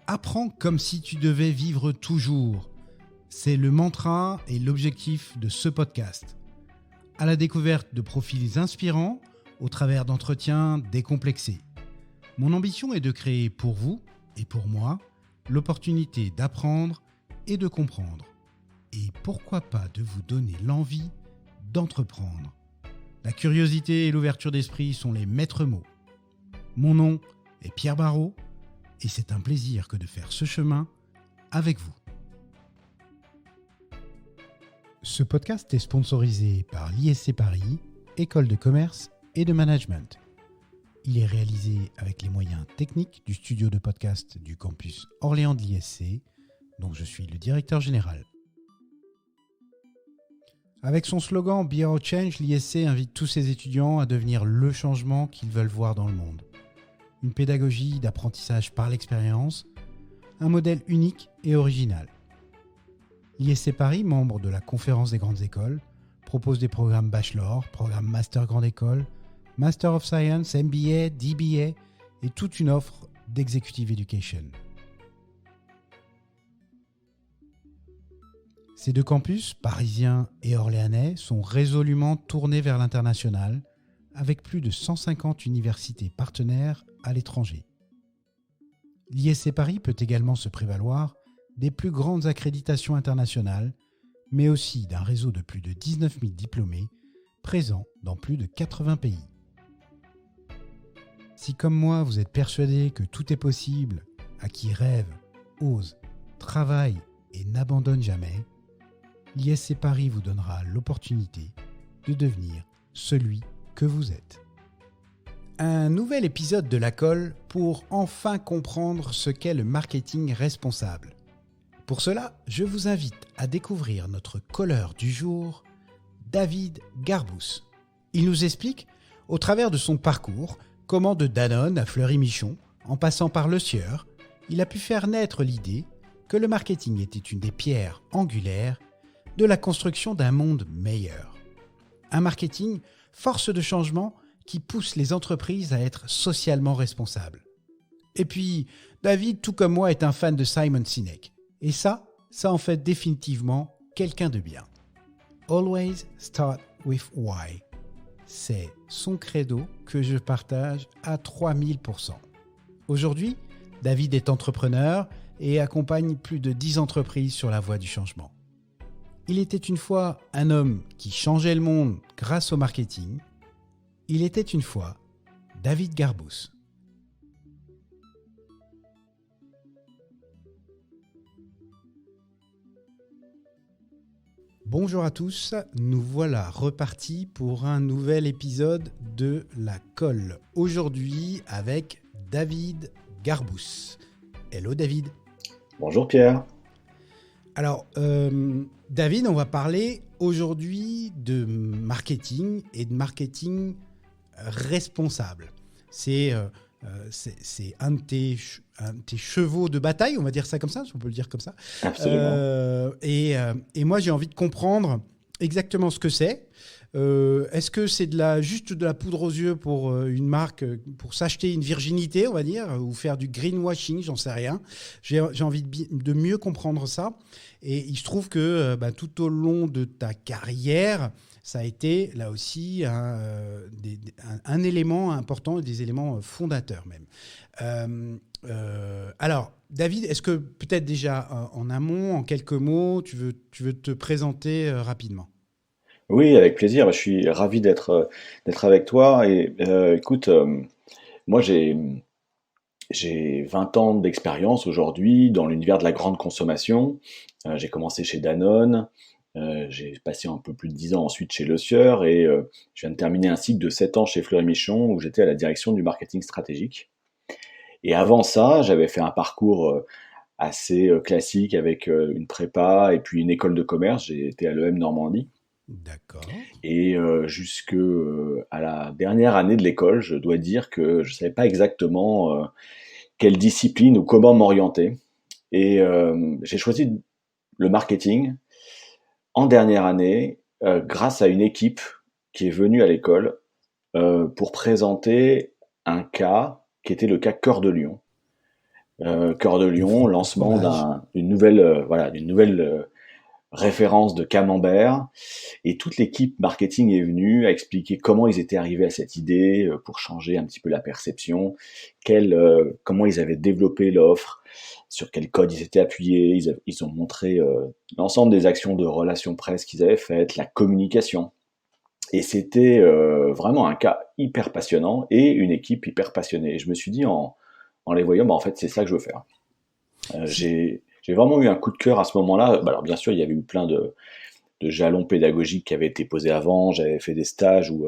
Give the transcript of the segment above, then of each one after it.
Apprends comme si tu devais vivre toujours. C'est le mantra et l'objectif de ce podcast. À la découverte de profils inspirants au travers d'entretiens décomplexés. Mon ambition est de créer pour vous et pour moi l'opportunité d'apprendre et de comprendre. Et pourquoi pas de vous donner l'envie d'entreprendre. La curiosité et l'ouverture d'esprit sont les maîtres mots. Mon nom est Pierre Barrault et c'est un plaisir que de faire ce chemin avec vous. Ce podcast est sponsorisé par l'ISC Paris, École de commerce et de management. Il est réalisé avec les moyens techniques du studio de podcast du campus Orléans de l'ISC, dont je suis le directeur général. Avec son slogan Be Our Change, l'ISC invite tous ses étudiants à devenir le changement qu'ils veulent voir dans le monde. Une pédagogie d'apprentissage par l'expérience, un modèle unique et original. L'ISC Paris, membre de la Conférence des grandes écoles, propose des programmes Bachelor, programmes Master Grande École, Master of Science, MBA, DBA et toute une offre d'Executive Education. Ces deux campus, parisiens et orléanais, sont résolument tournés vers l'international, avec plus de 150 universités partenaires à l'étranger. L'ISC Paris peut également se prévaloir des plus grandes accréditations internationales, mais aussi d'un réseau de plus de 19 000 diplômés présents dans plus de 80 pays. Si comme moi vous êtes persuadé que tout est possible à qui rêve, ose, travaille et n'abandonne jamais, l'ISC Paris vous donnera l'opportunité de devenir celui que vous êtes. Un nouvel épisode de La Colle pour enfin comprendre ce qu'est le marketing responsable. Pour cela, je vous invite à découvrir notre colleur du jour, David Garbous. Il nous explique, au travers de son parcours, comment de Danone à Fleury-Michon, en passant par Le Sieur, il a pu faire naître l'idée que le marketing était une des pierres angulaires de la construction d'un monde meilleur. Un marketing force de changement qui pousse les entreprises à être socialement responsables. Et puis, David, tout comme moi, est un fan de Simon Sinek. Et ça en fait définitivement quelqu'un de bien. Always start with why. C'est son credo que je partage à 3000%. Aujourd'hui, David est entrepreneur et accompagne plus de 10 entreprises sur la voie du changement. Il était une fois un homme qui changeait le monde grâce au marketing. Il était une fois David Garbous. Bonjour à tous, nous voilà repartis pour un nouvel épisode de La Colle. Aujourd'hui avec David Garbous. Hello David. Bonjour Pierre. Alors, David, on va parler aujourd'hui de marketing et de marketing responsable. C'est un de tes chevaux de bataille, on va dire ça comme ça, si on peut le dire comme ça. Absolument. Et moi, j'ai envie de comprendre exactement ce que c'est. Est-ce que c'est juste de la poudre aux yeux pour une marque, pour s'acheter une virginité, on va dire, ou faire du greenwashing, j'en sais rien. J'ai envie de mieux comprendre ça. Et il se trouve que tout au long de ta carrière, ça a été là aussi un élément important, des éléments fondateurs même. Alors, David, est-ce que peut-être déjà en amont, en quelques mots, tu veux te présenter rapidement ? Oui, avec plaisir. Je suis ravi d'être avec toi. Et écoute, moi j'ai 20 ans d'expérience aujourd'hui dans l'univers de la grande consommation. J'ai commencé chez Danone, j'ai passé un peu plus de 10 ans ensuite chez Le Sieur et je viens de terminer un cycle de 7 ans chez Fleury-Michon où j'étais à la direction du marketing stratégique. Et avant ça, j'avais fait un parcours assez classique avec une prépa et puis une école de commerce. J'ai été à l'EM Normandie. D'accord. Et jusque à la dernière année de l'école, je dois dire que je ne savais pas exactement quelle discipline ou comment m'orienter. Et j'ai choisi le marketing en dernière année grâce à une équipe qui est venue à l'école pour présenter un cas qui était le cas Cœur de Lion. Cœur de Lion, lancement d'une nouvelle, référence de camembert. Et toute l'équipe marketing est venue à expliquer comment ils étaient arrivés à cette idée pour changer un petit peu la perception, comment ils avaient développé l'offre, sur quel code ils étaient appuyés. Ils ont montré l'ensemble des actions de relations presse qu'ils avaient faites, la communication. Et c'était vraiment un cas hyper passionnant et une équipe hyper passionnée. Et je me suis dit en les voyant, en fait, c'est ça que je veux faire. Si, J'ai vraiment eu un coup de cœur à ce moment-là. Alors bien sûr, il y avait eu plein de jalons pédagogiques qui avaient été posés avant. J'avais fait des stages où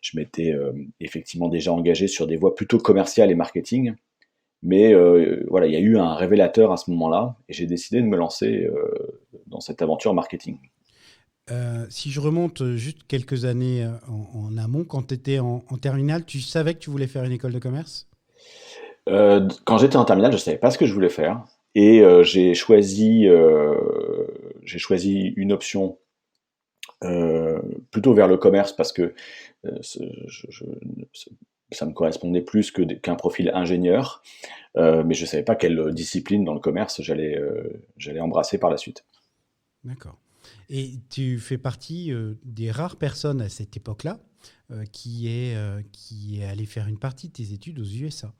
je m'étais effectivement déjà engagé sur des voies plutôt commerciales et marketing. Mais voilà, il y a eu un révélateur à ce moment-là et j'ai décidé de me lancer dans cette aventure marketing. si je remonte juste quelques années en amont, quand tu étais en terminale, tu savais que tu voulais faire une école de commerce? Quand j'étais en terminale, je savais pas ce que je voulais faire et j'ai choisi une option plutôt vers le commerce parce que ça me correspondait plus qu'un profil ingénieur, mais je savais pas quelle discipline dans le commerce j'allais embrasser par la suite. D'accord. Et tu fais partie des rares personnes à cette époque-là qui est allé faire une partie de tes études aux USA.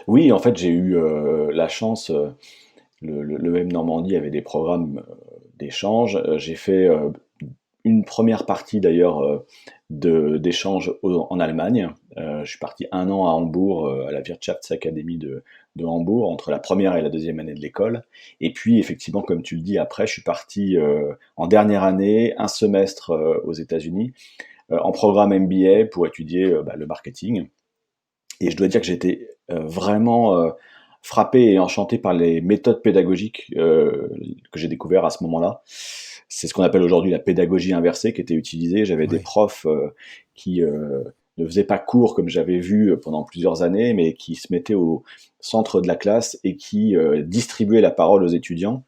Oui, en fait, j'ai eu la chance. Le Normandie avait des programmes d'échange. J'ai fait une première partie d'ailleurs d'échange en Allemagne. Je suis parti un an à Hambourg, à la Wirtschaftsakademie de Hambourg, entre la première et la deuxième année de l'école. Et puis, effectivement, comme tu le dis, après, je suis parti en dernière année, un semestre aux États-Unis, en programme MBA pour étudier le marketing. Et je dois dire que j'étais vraiment frappé et enchanté par les méthodes pédagogiques que j'ai découvert à ce moment-là. C'est ce qu'on appelle aujourd'hui la pédagogie inversée qui était utilisée. J'avais des Ouais. profs qui ne faisaient pas cours comme j'avais vu pendant plusieurs années, mais qui se mettaient au centre de la classe et qui distribuaient la parole aux étudiants.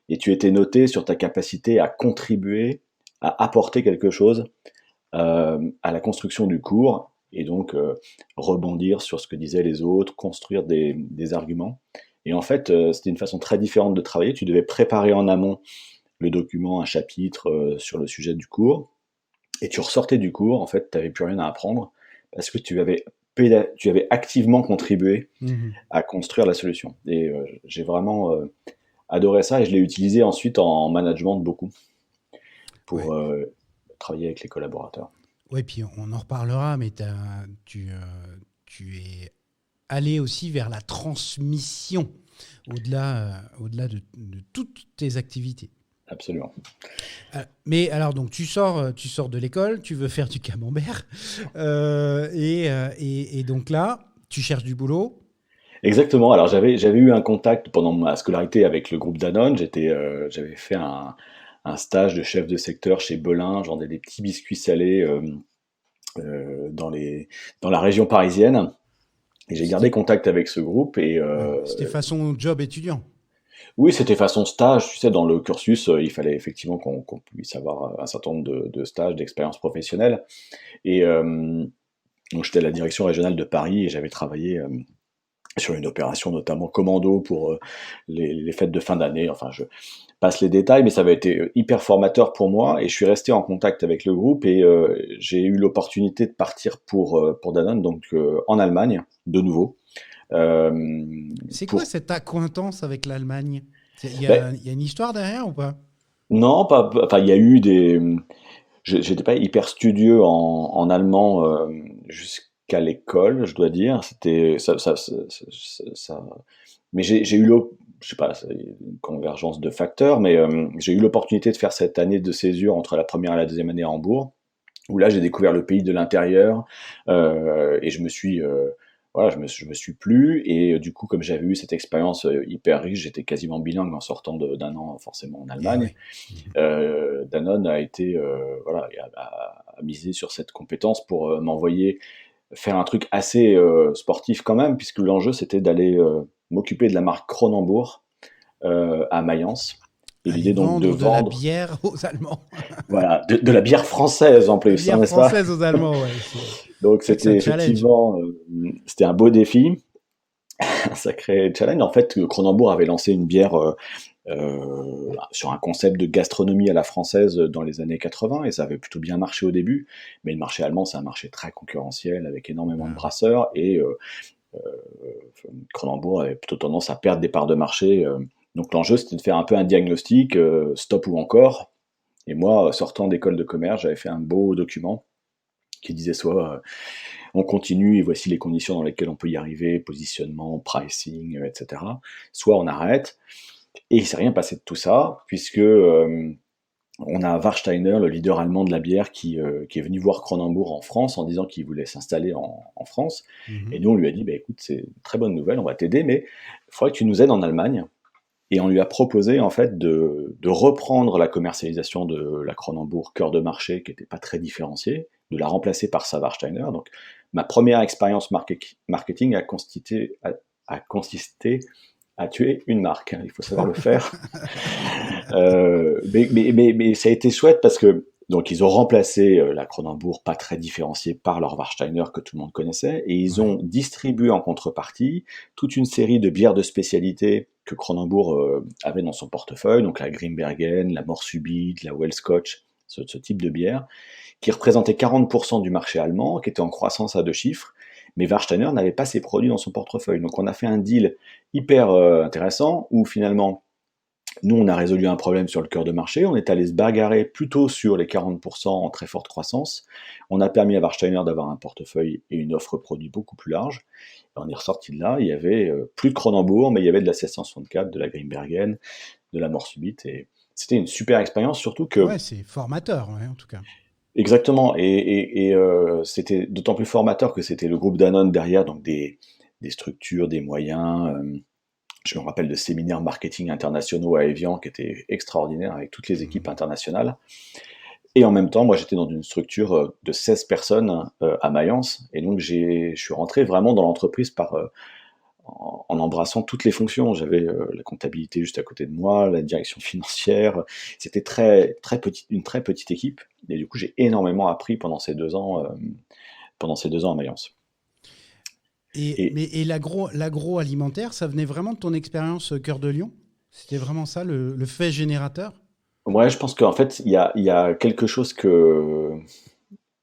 Et tu étais noté sur ta capacité à contribuer, à apporter quelque chose à la construction du cours et donc rebondir sur ce que disaient les autres, construire des arguments. Et en fait, c'était une façon très différente de travailler. Tu devais préparer en amont le document, un chapitre sur le sujet du cours, et tu ressortais du cours, en fait, tu n'avais plus rien à apprendre, parce que tu avais activement contribué Mhm. à construire la solution. Et j'ai vraiment adoré ça, et je l'ai utilisé ensuite en management beaucoup, Ouais. pour travailler avec les collaborateurs. Ouais, puis on en reparlera, mais tu es allé aussi vers la transmission au-delà de toutes tes activités. Absolument. Mais alors, donc, tu sors de l'école, tu veux faire du camembert, et donc là, tu cherches du boulot. Exactement. Alors j'avais eu un contact pendant ma scolarité avec le groupe Danone. J'avais fait un stage de chef de secteur chez Belin, genre des petits biscuits salés dans la région parisienne. Et j'ai gardé C'était, contact avec ce groupe. Et ouais, c'était façon job étudiant. oui, c'était façon stage. Tu sais, dans le cursus, il fallait effectivement qu'on puisse avoir un certain nombre de stages, d'expériences professionnelles. Et donc j'étais à la direction régionale de Paris et j'avais travaillé sur une opération notamment commando pour les fêtes de fin d'année. Enfin, je passe les détails, mais ça avait été hyper formateur pour moi et je suis resté en contact avec le groupe et j'ai eu l'opportunité de partir pour Danone, donc en Allemagne, de nouveau. Euh, C'est quoi pour cette accointance avec l'Allemagne? ben, Il y a une histoire derrière ou pas? non, pas, enfin, il y a eu des. J'étais pas hyper studieux en allemand jusqu'à l'école, je dois dire. C'était mais j'ai eu je sais pas, c'est une convergence de facteurs, mais j'ai eu l'opportunité de faire cette année de césure entre la première et la deuxième année à Hambourg, où là j'ai découvert le pays de l'intérieur et voilà, je me suis plu et du coup comme j'avais eu cette expérience hyper riche, j'étais quasiment bilingue en sortant d'un an forcément en Eh Allemagne. ouais. Mhm. Danone a été voilà a misé sur cette compétence pour m'envoyer faire un truc assez sportif quand même, puisque l'enjeu c'était d'aller m'occuper de la marque Kronenbourg à Mayence. Et Aller l'idée donc de vendre de la vendre bière aux Allemands. voilà, de la bière française en La plus, hein, bière n'est-ce pas? française aux Allemands, ouais. Donc C'est vrai que c'est c'était un challenge. effectivement c'était un beau défi. un sacré challenge. En fait, Cronenbourg avait lancé une bière sur un concept de gastronomie à la française dans les années 80 et ça avait plutôt bien marché au début. Mais le marché allemand, c'est un marché très concurrentiel avec énormément de Ah oui. brasseurs et Cronenbourg avait plutôt tendance à perdre des parts de marché. Donc l'enjeu, c'était de faire un peu un diagnostic, stop ou encore. Et moi, sortant d'école de commerce, j'avais fait un beau document qui disait soit on continue et voici les conditions dans lesquelles on peut y arriver, positionnement, pricing, etc. Soit on arrête. Et il s'est rien passé de tout ça, puisque on a Warsteiner, le leader allemand de la bière, qui est venu voir Cronenbourg en France en disant qu'il voulait s'installer en France. Et Mhm. nous, on lui a dit, bah, écoute, c'est une très bonne nouvelle, on va t'aider, mais il faudrait que tu nous aides en Allemagne. Et on lui a proposé en fait de reprendre la commercialisation de la Cronenbourg cœur de marché, qui n'était pas très différenciée, de la remplacer par sa Warsteiner. Donc ma première expérience marketing a consisté à tuer une marque. Il faut savoir le faire. Mais ça a été chouette parce que donc ils ont remplacé la Cronenbourg pas très différenciée par leur Warsteiner que tout le monde connaissait et ils Ouais. ont distribué en contrepartie toute une série de bières de spécialité que Cronenbourg avait dans son portefeuille, donc la Grimbergen, la Mort Subite, la Well Scotch, ce type de bière, qui représentait 40% du marché allemand, qui était en croissance à deux chiffres, mais Warsteiner n'avait pas ces produits dans son portefeuille. Donc on a fait un deal hyper intéressant où finalement nous, on a résolu un problème sur le cœur de marché. On est allé se bagarrer plutôt sur les 40% en très forte croissance. On a permis à Warsteiner d'avoir un portefeuille et une offre produit beaucoup plus large. Et on est ressorti de là. Il y avait plus de Cronenbourg, mais il y avait de la 1664, de la Grimbergen, de la Mort Subite. Et c'était une super expérience, surtout que Ouais, c'est formateur, ouais, en tout cas. exactement. Et c'était d'autant plus formateur que c'était le groupe Danone derrière, donc des structures, des moyens. Je me rappelle de séminaires marketing internationaux à Evian qui étaient extraordinaires avec toutes les équipes Mhm. internationales. Et en même temps, moi, j'étais dans une structure de 16 personnes à Mayence. Et donc, je suis rentré vraiment dans l'entreprise en embrassant toutes les fonctions. J'avais la comptabilité juste à côté de moi, la direction financière. C'était une très petite équipe. Et du coup, j'ai énormément appris pendant ces 2 ans à Mayence. Et Mais l'agroalimentaire, ça venait vraiment de ton expérience Cœur de Lion? C'était vraiment ça le fait générateur? ouais, je pense qu'en fait, il y a quelque chose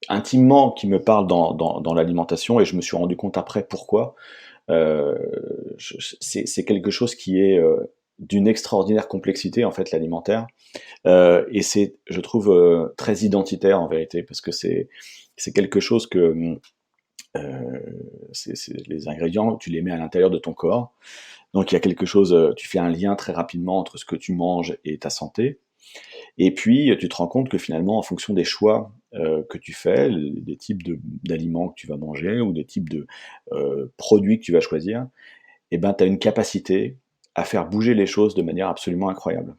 intimement qui me parle dans l'alimentation et je me suis rendu compte après pourquoi. Euh, c'est quelque chose qui est d'une extraordinaire complexité en fait l'alimentaire et c'est je trouve très identitaire en vérité parce que c'est quelque chose que euh, les ingrédients tu les mets à l'intérieur de ton corps donc il y a quelque chose tu fais un lien très rapidement entre ce que tu manges et ta santé et puis, tu te rends compte que finalement, en fonction des choix que tu fais, des types d'aliments que tu vas manger ou des types de produits que tu vas choisir, eh ben, tu as une capacité à faire bouger les choses de manière absolument incroyable.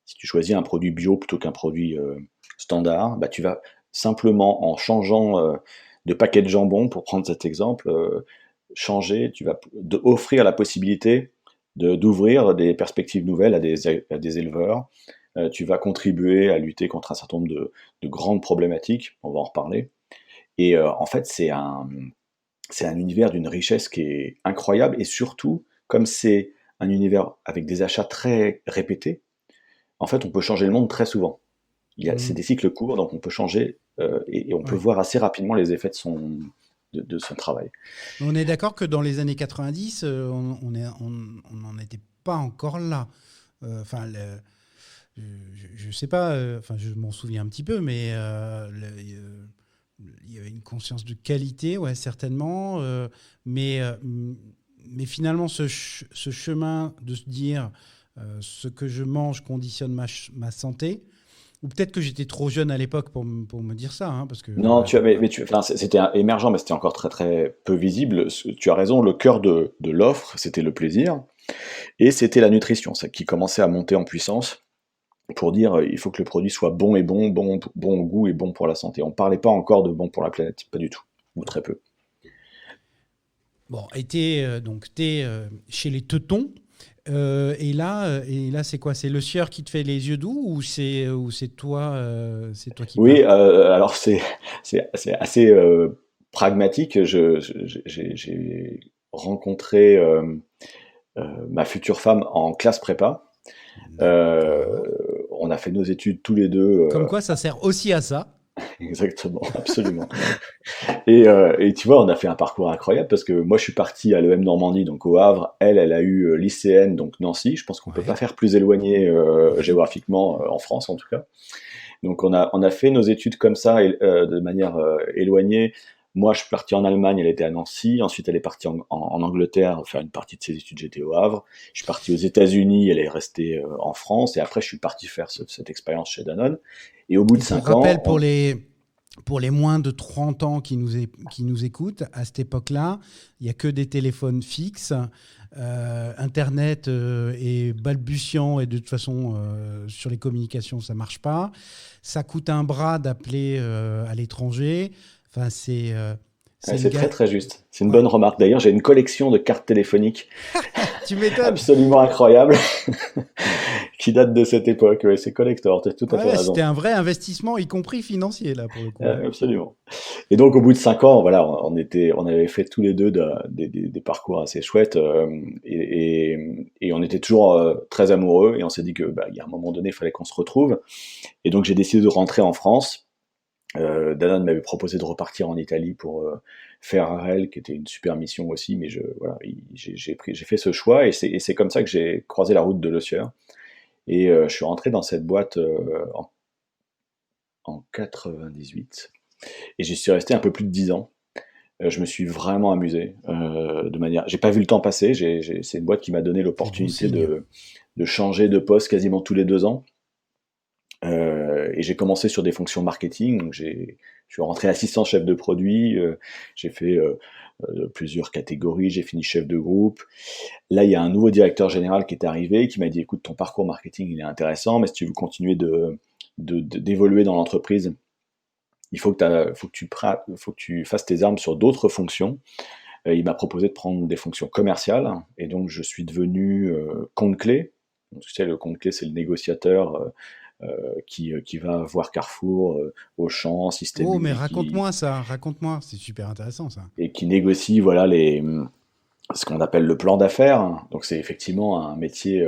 Si tu choisis un produit bio plutôt qu'un produit standard, bah, tu vas simplement en changeant de paquet de jambon, pour prendre cet exemple, changer, tu vas offrir la possibilité d'ouvrir des perspectives nouvelles à des éleveurs, tu vas contribuer à lutter contre un certain nombre de grandes problématiques, on va en reparler. Et en fait, c'est un univers d'une richesse qui est incroyable, et surtout, comme c'est un univers avec des achats très répétés, en fait, on peut changer le monde très souvent. C'est Mhm. des cycles courts, donc on peut changer, et on peut Ouais. voir assez rapidement les effets de son travail. On est d'accord que dans les années 90, on n'en était pas encore là. Enfin, je sais pas, enfin, je m'en souviens un petit peu, mais il y avait une conscience de qualité, ouais, certainement. Mais finalement, ce chemin de se dire ce que je mange conditionne ma santé, ou peut-être que j'étais trop jeune à l'époque pour me dire ça, hein, parce que Non, voilà. enfin, c'était émergent, mais c'était encore très très peu visible. Tu as raison, le cœur de l'offre, c'était le plaisir, et c'était la nutrition, ça qui commençait à monter en puissance pour dire il faut que le produit soit bon et bon au goût et bon pour la santé. On parlait pas encore de bon pour la planète, pas du tout, ou très peu. Bon, et t'es chez les Teutons. Et là, c'est quoi? C'est le sieur qui te fait les yeux doux ou c'est toi qui Oui, pars? alors c'est assez pragmatique. J'ai rencontré ma future femme en classe prépa. D'accord. On a fait nos études tous les deux. Comme quoi, ça sert aussi à ça. Exactement, absolument. Et tu vois, on a fait un parcours incroyable parce que moi, je suis parti à l'EM Normandie, donc au Havre. Elle a eu lycéenne, donc Nancy. Je pense qu'on peut pas Ouais. faire plus éloigné Oui. géographiquement en France, en tout cas. Donc on a fait nos études comme ça, de manière éloignée. Moi, je suis parti en Allemagne, elle était à Nancy. Ensuite, elle est partie en Angleterre faire une partie de ses études. J'étais au Havre. Je suis parti aux États-Unis, elle est restée en France. Et après, je suis parti faire cette expérience chez Danone. Et au bout de Et pour 5 ans, rappel, pour les moins de 30 ans qui nous écoutent, à cette époque-là, il n'y a que des téléphones fixes. Internet est balbutiant et de toute façon, sur les communications, ça ne marche pas. Ça coûte un bras d'appeler à l'étranger. Enfin, c'est ouais, une c'est très galère. très juste. C'est une Ouais. bonne remarque. D'ailleurs, j'ai une collection de cartes téléphoniques Tu m'étonnes. absolument incroyable qui date de cette époque. Ouais, c'est collector, tu as tout à fait Ouais, raison. c'était un vrai investissement, y compris financier, là, pour le coup. Absolument. Et donc, au bout de 5 ans, voilà, on avait fait tous les deux des parcours assez chouettes, et on était toujours très amoureux. Et on s'est dit que, bah, il y a un moment donné, il fallait qu'on se retrouve. Et donc, j'ai décidé de rentrer en France. Danone m'avait proposé de repartir en Italie pour faire Arel, qui était une super mission aussi, mais voilà, j'ai fait ce choix, et c'est comme ça que j'ai croisé la route de Le Sieur. Et je suis rentré dans cette boîte en 98, et j'y suis resté un peu plus de 10 ans. Je me suis vraiment amusé de manière. J'ai pas vu le temps passer. C'est une boîte qui m'a donné C'est bon l'opportunité signe. de changer de poste quasiment tous les 2 ans. Et j'ai commencé sur des fonctions marketing. Donc je suis rentré assistant chef de produit. J'ai fait plusieurs catégories. J'ai fini chef de groupe. Là, il y a un nouveau directeur général qui est arrivé, qui m'a dit: écoute, ton parcours marketing, il est intéressant, mais si tu veux continuer d'évoluer dans l'entreprise, il faut que tu fasses tes armes sur d'autres fonctions. Il m'a proposé de prendre des fonctions commerciales, et donc je suis devenu compte clé. Donc, tu sais, le compte clé, c'est le négociateur qui va voir Carrefour, Auchan, Système Oh, mais U, raconte-moi ça, raconte-moi. C'est super intéressant, ça. et qui négocie, voilà, ce qu'on appelle le plan d'affaires. Donc c'est effectivement un métier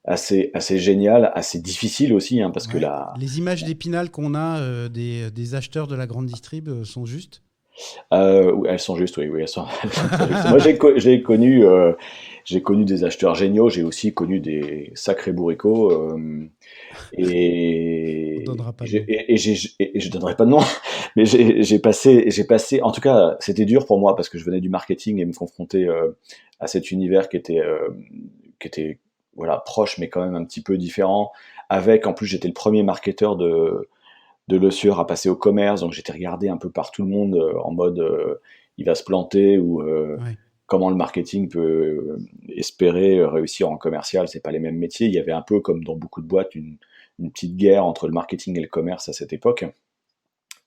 assez génial, assez difficile aussi, hein, parce que Ouais. Les images d'Épinal qu'on a des acheteurs de la grande distrib sont justes. oui, elles sont justes, oui, oui, elles sont très justes. Moi, j'ai connu des acheteurs géniaux, j'ai aussi connu des sacrés bourricots, On et, donnera pas de nom. et je donnerai pas de nom, mais j'ai passé, en tout cas, c'était dur pour moi parce que je venais du marketing et me confronter à cet univers qui était, voilà, proche, mais quand même un petit peu différent. Avec, en plus, j'étais le premier marketeur de Le Sieur à passer au commerce, donc j'étais regardé un peu par tout le monde en mode il va se planter, ou Ouais. comment le marketing peut espérer réussir en commercial. C'est pas les mêmes métiers. Il y avait un peu, comme dans beaucoup de boîtes, une petite guerre entre le marketing et le commerce à cette époque.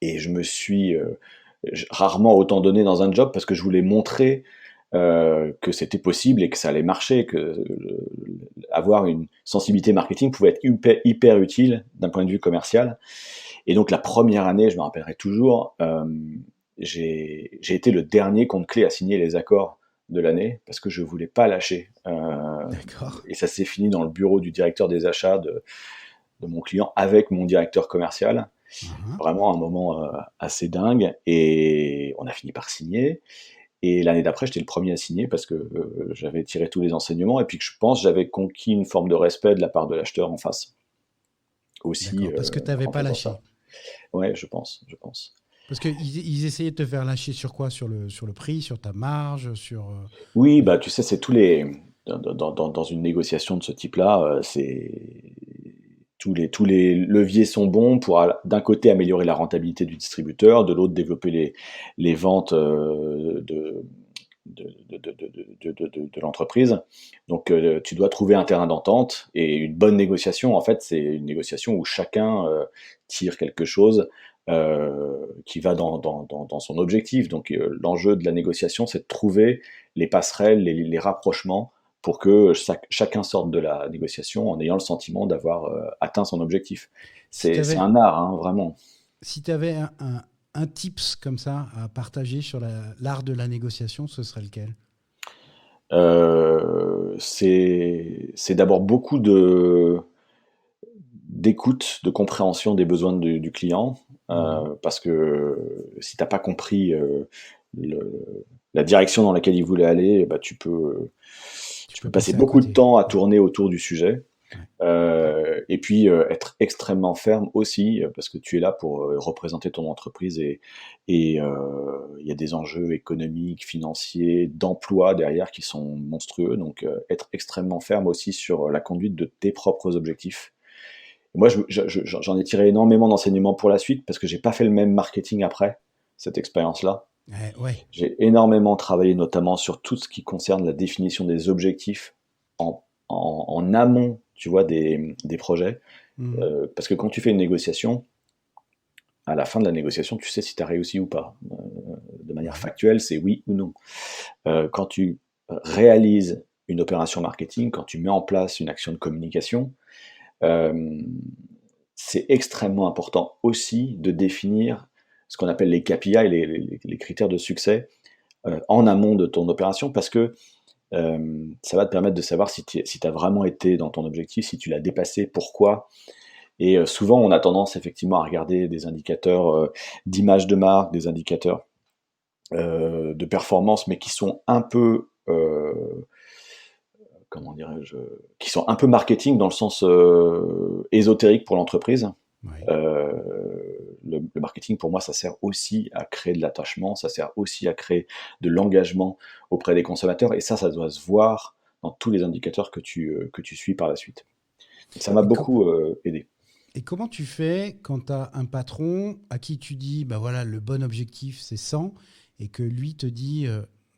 Et je me suis rarement autant donné dans un job parce que je voulais montrer que c'était possible et que ça allait marcher, que avoir une sensibilité marketing pouvait être hyper utile d'un point de vue commercial. Et donc la première année, je me rappellerai toujours, j'ai été le dernier compte clé à signer les accords de l'année parce que je voulais pas lâcher. D'accord. Et ça s'est fini dans le bureau du directeur des achats de mon client avec mon directeur commercial. Mhm. Vraiment un moment assez dingue. Et on a fini par signer. Et l'année d'après, j'étais le premier à signer parce que j'avais tiré tous les enseignements, et puis que je pense que j'avais conquis une forme de respect de la part de l'acheteur en face aussi, D'accord. Parce que tu n'avais en pas faisant lâché. ça. Ouais, je pense, je pense. Parce qu'ils essayaient de te faire lâcher sur quoi? Sur le prix, sur ta marge, sur. Oui, bah tu sais, c'est tous les dans une négociation de ce type-là, c'est tous les leviers sont bons pour d'un côté améliorer la rentabilité du distributeur, de l'autre développer les ventes de l'entreprise. Donc tu dois trouver un terrain d'entente, et une bonne négociation, en fait, c'est une négociation où chacun tire quelque chose qui va dans son objectif. Donc l'enjeu de la négociation, c'est de trouver les passerelles, les rapprochements pour que chacun sorte de la négociation en ayant le sentiment d'avoir atteint son objectif. Si tu C'est avais, un art, hein, vraiment. si t'avais un tips comme ça à partager sur l'art de la négociation, ce serait lequel? C'est d'abord beaucoup d'écoute, de compréhension des besoins du client, parce que si t'as pas compris la direction dans laquelle il voulait aller, bah, tu peux passer beaucoup de temps à tourner autour du sujet. Et puis être extrêmement ferme aussi, parce que tu es là pour représenter ton entreprise et il y a des enjeux économiques, financiers, d'emploi derrière qui sont monstrueux. Donc être extrêmement ferme aussi sur la conduite de tes propres objectifs. Et moi, j'en ai tiré énormément d'enseignements pour la suite parce que j'ai pas fait le même marketing après cette expérience-là. Ouais. J'ai énormément travaillé notamment sur tout ce qui concerne la définition des objectifs en amont, tu vois, des projets. Parce que quand tu fais une négociation, à la fin de la négociation, tu sais si tu as réussi ou pas. De manière factuelle, c'est oui ou non. Quand tu réalises une opération marketing, quand tu mets en place une action de communication, c'est extrêmement important aussi de définir ce qu'on appelle les KPI, les critères de succès, en amont de ton opération, parce que ça va te permettre de savoir si tu as vraiment été dans ton objectif, si tu l'as dépassé, pourquoi. Et souvent, on a tendance effectivement à regarder des indicateurs d'image de marque, des indicateurs de performance, mais qui sont un peu, comment dirais-je, qui sont un peu marketing dans le sens ésotérique pour l'entreprise. Ouais. Le marketing, pour moi, ça sert aussi à créer de l'attachement, ça sert aussi à créer de l'engagement auprès des consommateurs, et ça doit se voir dans tous les indicateurs que tu suis par la suite. Donc, ça m'a beaucoup aidé. Et comment tu fais quand tu as un patron à qui tu dis, bah voilà, le bon objectif, c'est 100, et que lui te dit,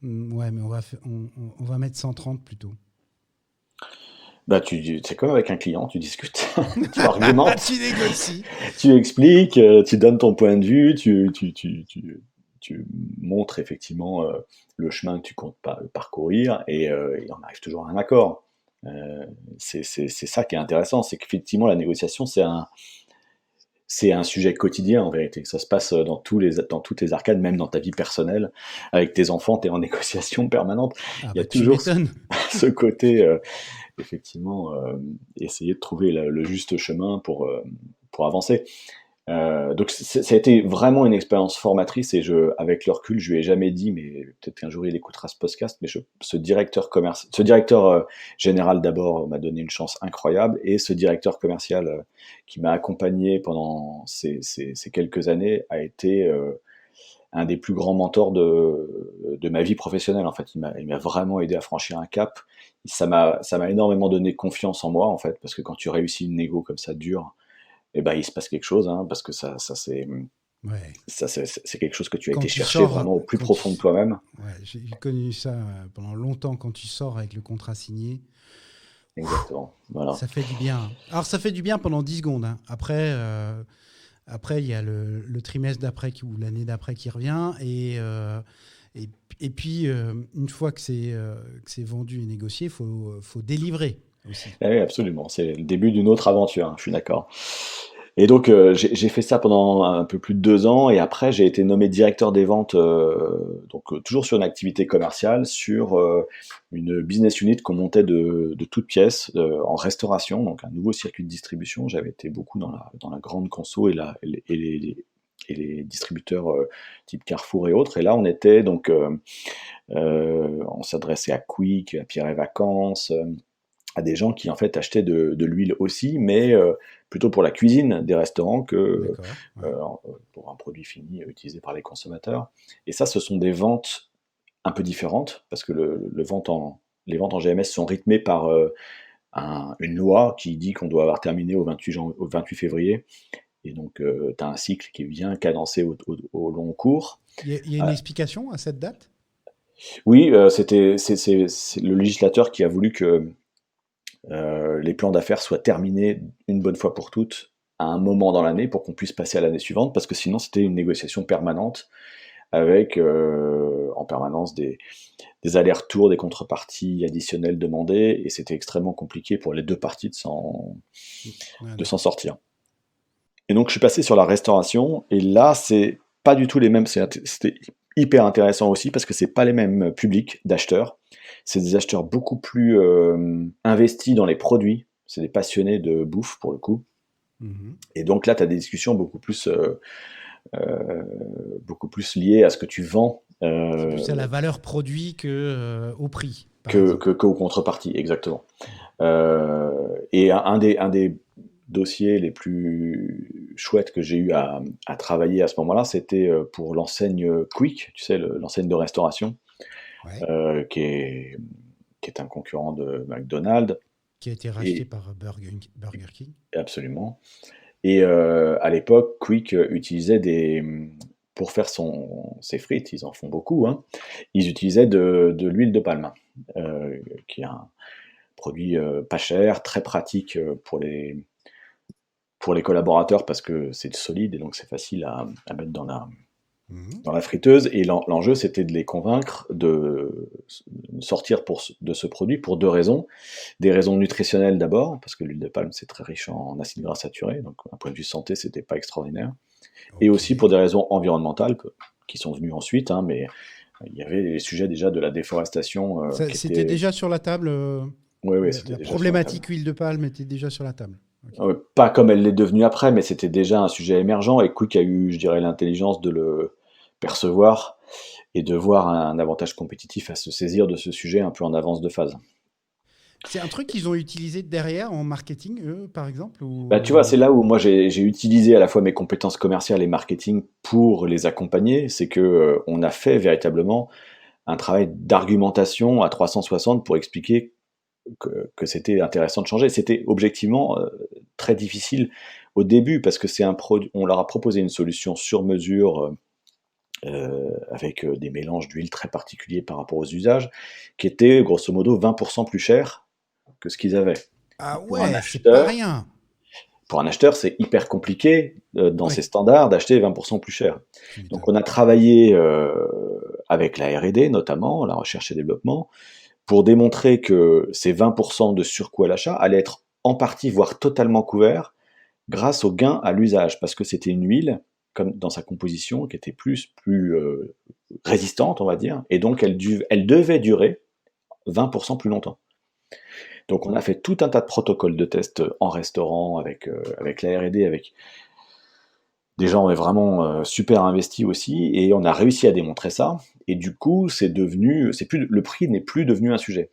ouais, mais on va mettre 130 plutôt? Bah, c'est comme avec un client, tu discutes, tu argumentes, tu négocies. tu expliques, tu donnes ton point de vue, tu montres effectivement le chemin que tu comptes parcourir, et on arrive toujours à un accord. C'est ça qui est intéressant, c'est qu'effectivement la négociation, c'est un sujet quotidien en vérité. Ça se passe dans toutes les arcades, même dans ta vie personnelle. Avec tes enfants, tu es en négociation permanente. Il y a toujours ce côté, effectivement, essayer de trouver le juste chemin pour avancer. Donc ça a été vraiment une expérience formatrice, et avec le recul, je lui ai jamais dit, mais peut-être qu'un jour il écoutera ce podcast, mais ce directeur général d'abord m'a donné une chance incroyable, et ce directeur commercial qui m'a accompagné pendant ces quelques années a été un des plus grands mentors de ma vie professionnelle. En fait, il m'a vraiment aidé à franchir un cap. Ça m'a énormément donné confiance en moi, en fait, parce que quand tu réussis une négo comme ça dure, et ben, il se passe quelque chose, hein, parce que ça c'est quelque chose que tu as été chercher vraiment au plus profond de toi-même. Ouais, j'ai connu ça pendant longtemps, quand tu sors avec le contrat signé. Exactement. Voilà. Ça fait du bien. Alors, ça fait du bien pendant 10 secondes. Hein. Après, il y a le trimestre d'après ou l'année d'après qui revient. Et puis, une fois que c'est vendu et négocié, il faut délivrer aussi. Oui, absolument. C'est le début d'une autre aventure, hein, je suis d'accord. Et donc, j'ai fait ça pendant un peu plus de 2 ans, et après, j'ai été nommé directeur des ventes, toujours sur une activité commerciale, sur une business unit qu'on montait de toutes pièces, en restauration, donc un nouveau circuit de distribution. J'avais été beaucoup dans la grande conso et les distributeurs type Carrefour et autres. Et là, on était donc, on s'adressait à Quick, à Pierre et Vacances, à des gens qui en fait achetaient de l'huile aussi, mais plutôt pour la cuisine des restaurants que pour un produit fini utilisé par les consommateurs. Et ça, ce sont des ventes un peu différentes, parce que les ventes en GMS sont rythmées par une loi qui dit qu'on doit avoir terminé au 28 février. Et donc, tu as un cycle qui est bien cadencé au long cours. Il y a une explication à cette date ? Oui, c'est le législateur qui a voulu que les plans d'affaires soient terminés une bonne fois pour toutes à un moment dans l'année, pour qu'on puisse passer à l'année suivante, parce que sinon c'était une négociation permanente avec en permanence des allers-retours, des contreparties additionnelles demandées, et c'était extrêmement compliqué pour les deux parties de s'en sortir. Et donc je suis passé sur la restauration, et là c'est pas du tout les mêmes, c'était hyper intéressant aussi, parce que c'est pas les mêmes publics d'acheteurs. c'est des acheteurs beaucoup plus investis dans les produits. C'est des passionnés de bouffe pour le coup. Et donc là, tu as des discussions beaucoup plus liées à ce que tu vends. C'est plus à la valeur produit qu'au prix, par qu'aux exemple. contreparties, exactement. Et un des dossiers les plus chouettes que j'ai eu à travailler à ce moment-là, c'était pour l'enseigne Quick, tu sais, l'enseigne de restauration, Ouais. qui est un concurrent de McDonald's. Qui a été racheté par Burger King. Absolument. Et à l'époque, Quick utilisait pour faire ses frites, ils en font beaucoup, hein, ils utilisaient de l'huile de palme, qui est un produit pas cher, très pratique pour les collaborateurs parce que c'est solide et donc c'est facile à mettre dans la friteuse. Et l'enjeu, c'était de les convaincre de sortir de ce produit pour 2 raisons. Des raisons nutritionnelles d'abord, parce que l'huile de palme, c'est très riche en acides gras saturés, donc d'un point de vue santé, c'était pas extraordinaire. Et aussi pour des raisons environnementales qui sont venues ensuite, hein, mais il y avait les sujets déjà de la déforestation. C'était déjà sur la table. Oui, La problématique huile de palme était déjà sur la table. Okay. Pas comme elle l'est devenue après, mais c'était déjà un sujet émergent et Quick a eu, je dirais, l'intelligence de le percevoir et de voir un avantage compétitif à se saisir de ce sujet un peu en avance de phase. C'est un truc qu'ils ont utilisé derrière en marketing, eux, par exemple ou... Tu vois, c'est là où moi j'ai utilisé à la fois mes compétences commerciales et marketing pour les accompagner. C'est que on a fait véritablement un travail d'argumentation à 360 pour expliquer que c'était intéressant de changer. C'était objectivement très difficile au début parce que on leur a proposé une solution sur mesure avec des mélanges d'huile très particuliers par rapport aux usages, qui était grosso modo 20% plus cher que ce qu'ils avaient. Ah ouais, c'est pas rien. Pour un acheteur, c'est hyper compliqué dans ces standards d'acheter 20% plus cher. Donc on a travaillé avec la R&D notamment, la recherche et développement, pour démontrer que ces 20% de surcoût à l'achat allaient être en partie, voire totalement couverts, grâce au gain à l'usage, parce que c'était une huile, comme dans sa composition, qui était plus résistante, on va dire, et donc elle devait durer 20% plus longtemps. Donc on a fait tout un tas de protocoles de test en restaurant, avec la R&D, avec des gens vraiment super investis aussi, et on a réussi à démontrer ça, et du coup le prix n'est plus devenu un sujet.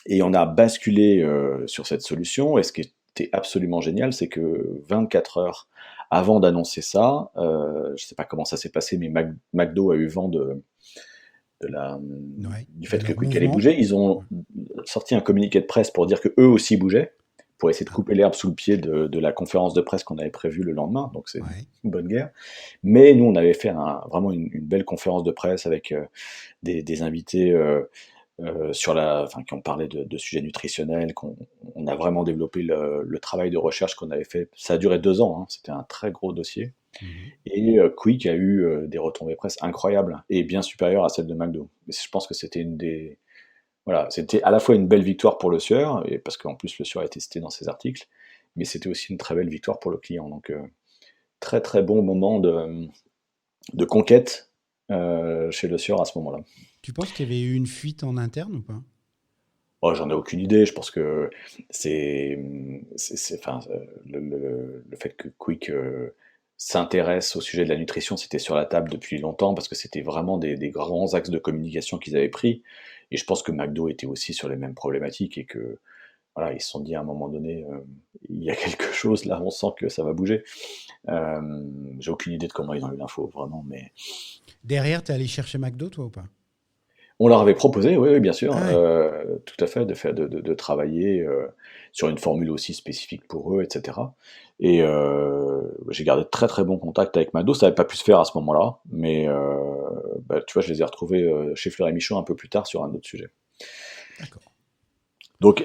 Et on a basculé sur cette solution, et ce qui était absolument génial, c'est que 24 heures avant d'annoncer ça, je ne sais pas comment ça s'est passé, mais McDo a eu vent du fait que Quick allait bouger. Ils ont sorti un communiqué de presse pour dire qu'eux aussi bougeaient, pour essayer de couper l'herbe sous le pied de la conférence de presse qu'on avait prévue le lendemain, donc c'est une bonne guerre. Mais nous, on avait fait vraiment une belle conférence de presse avec des invités qui ont parlé de sujets nutritionnels, on a vraiment développé le travail de recherche qu'on avait fait. Ça a duré 2 ans, hein, c'était un très gros dossier. Et Quick a eu des retombées presse incroyables et bien supérieures à celles de McDo. Mais je pense que c'était c'était à la fois une belle victoire pour le sieur, et parce qu'en plus le sieur a été cité dans ses articles, mais c'était aussi une très belle victoire pour le client. Donc très très bon moment de conquête chez le sieur à ce moment-là. Tu penses qu'il y avait eu une fuite en interne ou pas ? Oh, j'en ai aucune idée. Je pense que le fait que Quick s'intéresse au sujet de la nutrition, c'était sur la table depuis longtemps parce que c'était vraiment des grands axes de communication qu'ils avaient pris. Et je pense que McDo était aussi sur les mêmes problématiques et que voilà, ils se sont dit à un moment donné, il y a quelque chose là, on sent que ça va bouger. J'ai aucune idée de comment ils ont eu l'info, vraiment. Mais derrière, tu es allé chercher McDo, toi, ou pas ? On leur avait proposé, oui, bien sûr, tout à fait, de travailler sur une formule aussi spécifique pour eux, etc. Et j'ai gardé de très très bons contacts avec McDo. Ça n'avait pas pu se faire à ce moment-là, mais tu vois, je les ai retrouvés chez Fleury Michon un peu plus tard sur un autre sujet. D'accord. Donc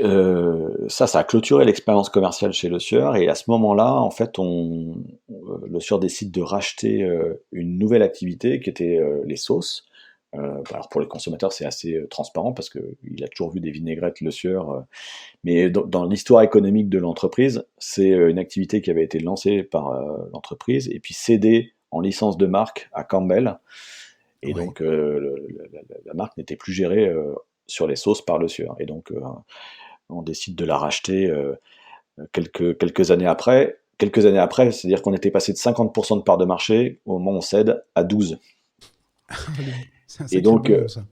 ça a clôturé l'expérience commerciale chez Le Sieur, et à ce moment-là, en fait, Le Sieur décide de racheter une nouvelle activité qui était les sauces. Alors pour les consommateurs, c'est assez transparent parce qu'il a toujours vu des vinaigrettes Le Sieur, mais dans l'histoire économique de l'entreprise, c'est une activité qui avait été lancée par l'entreprise et puis cédée en licence de marque à Campbell, et donc la marque n'était plus gérée sur les sauces par Le Sieur. Et donc, on décide de la racheter quelques années après. Quelques années après, c'est-à-dire qu'on était passé de 50% de part de marché au moment où on cède à 12. C'est un Et sacré donc, boulot, ça.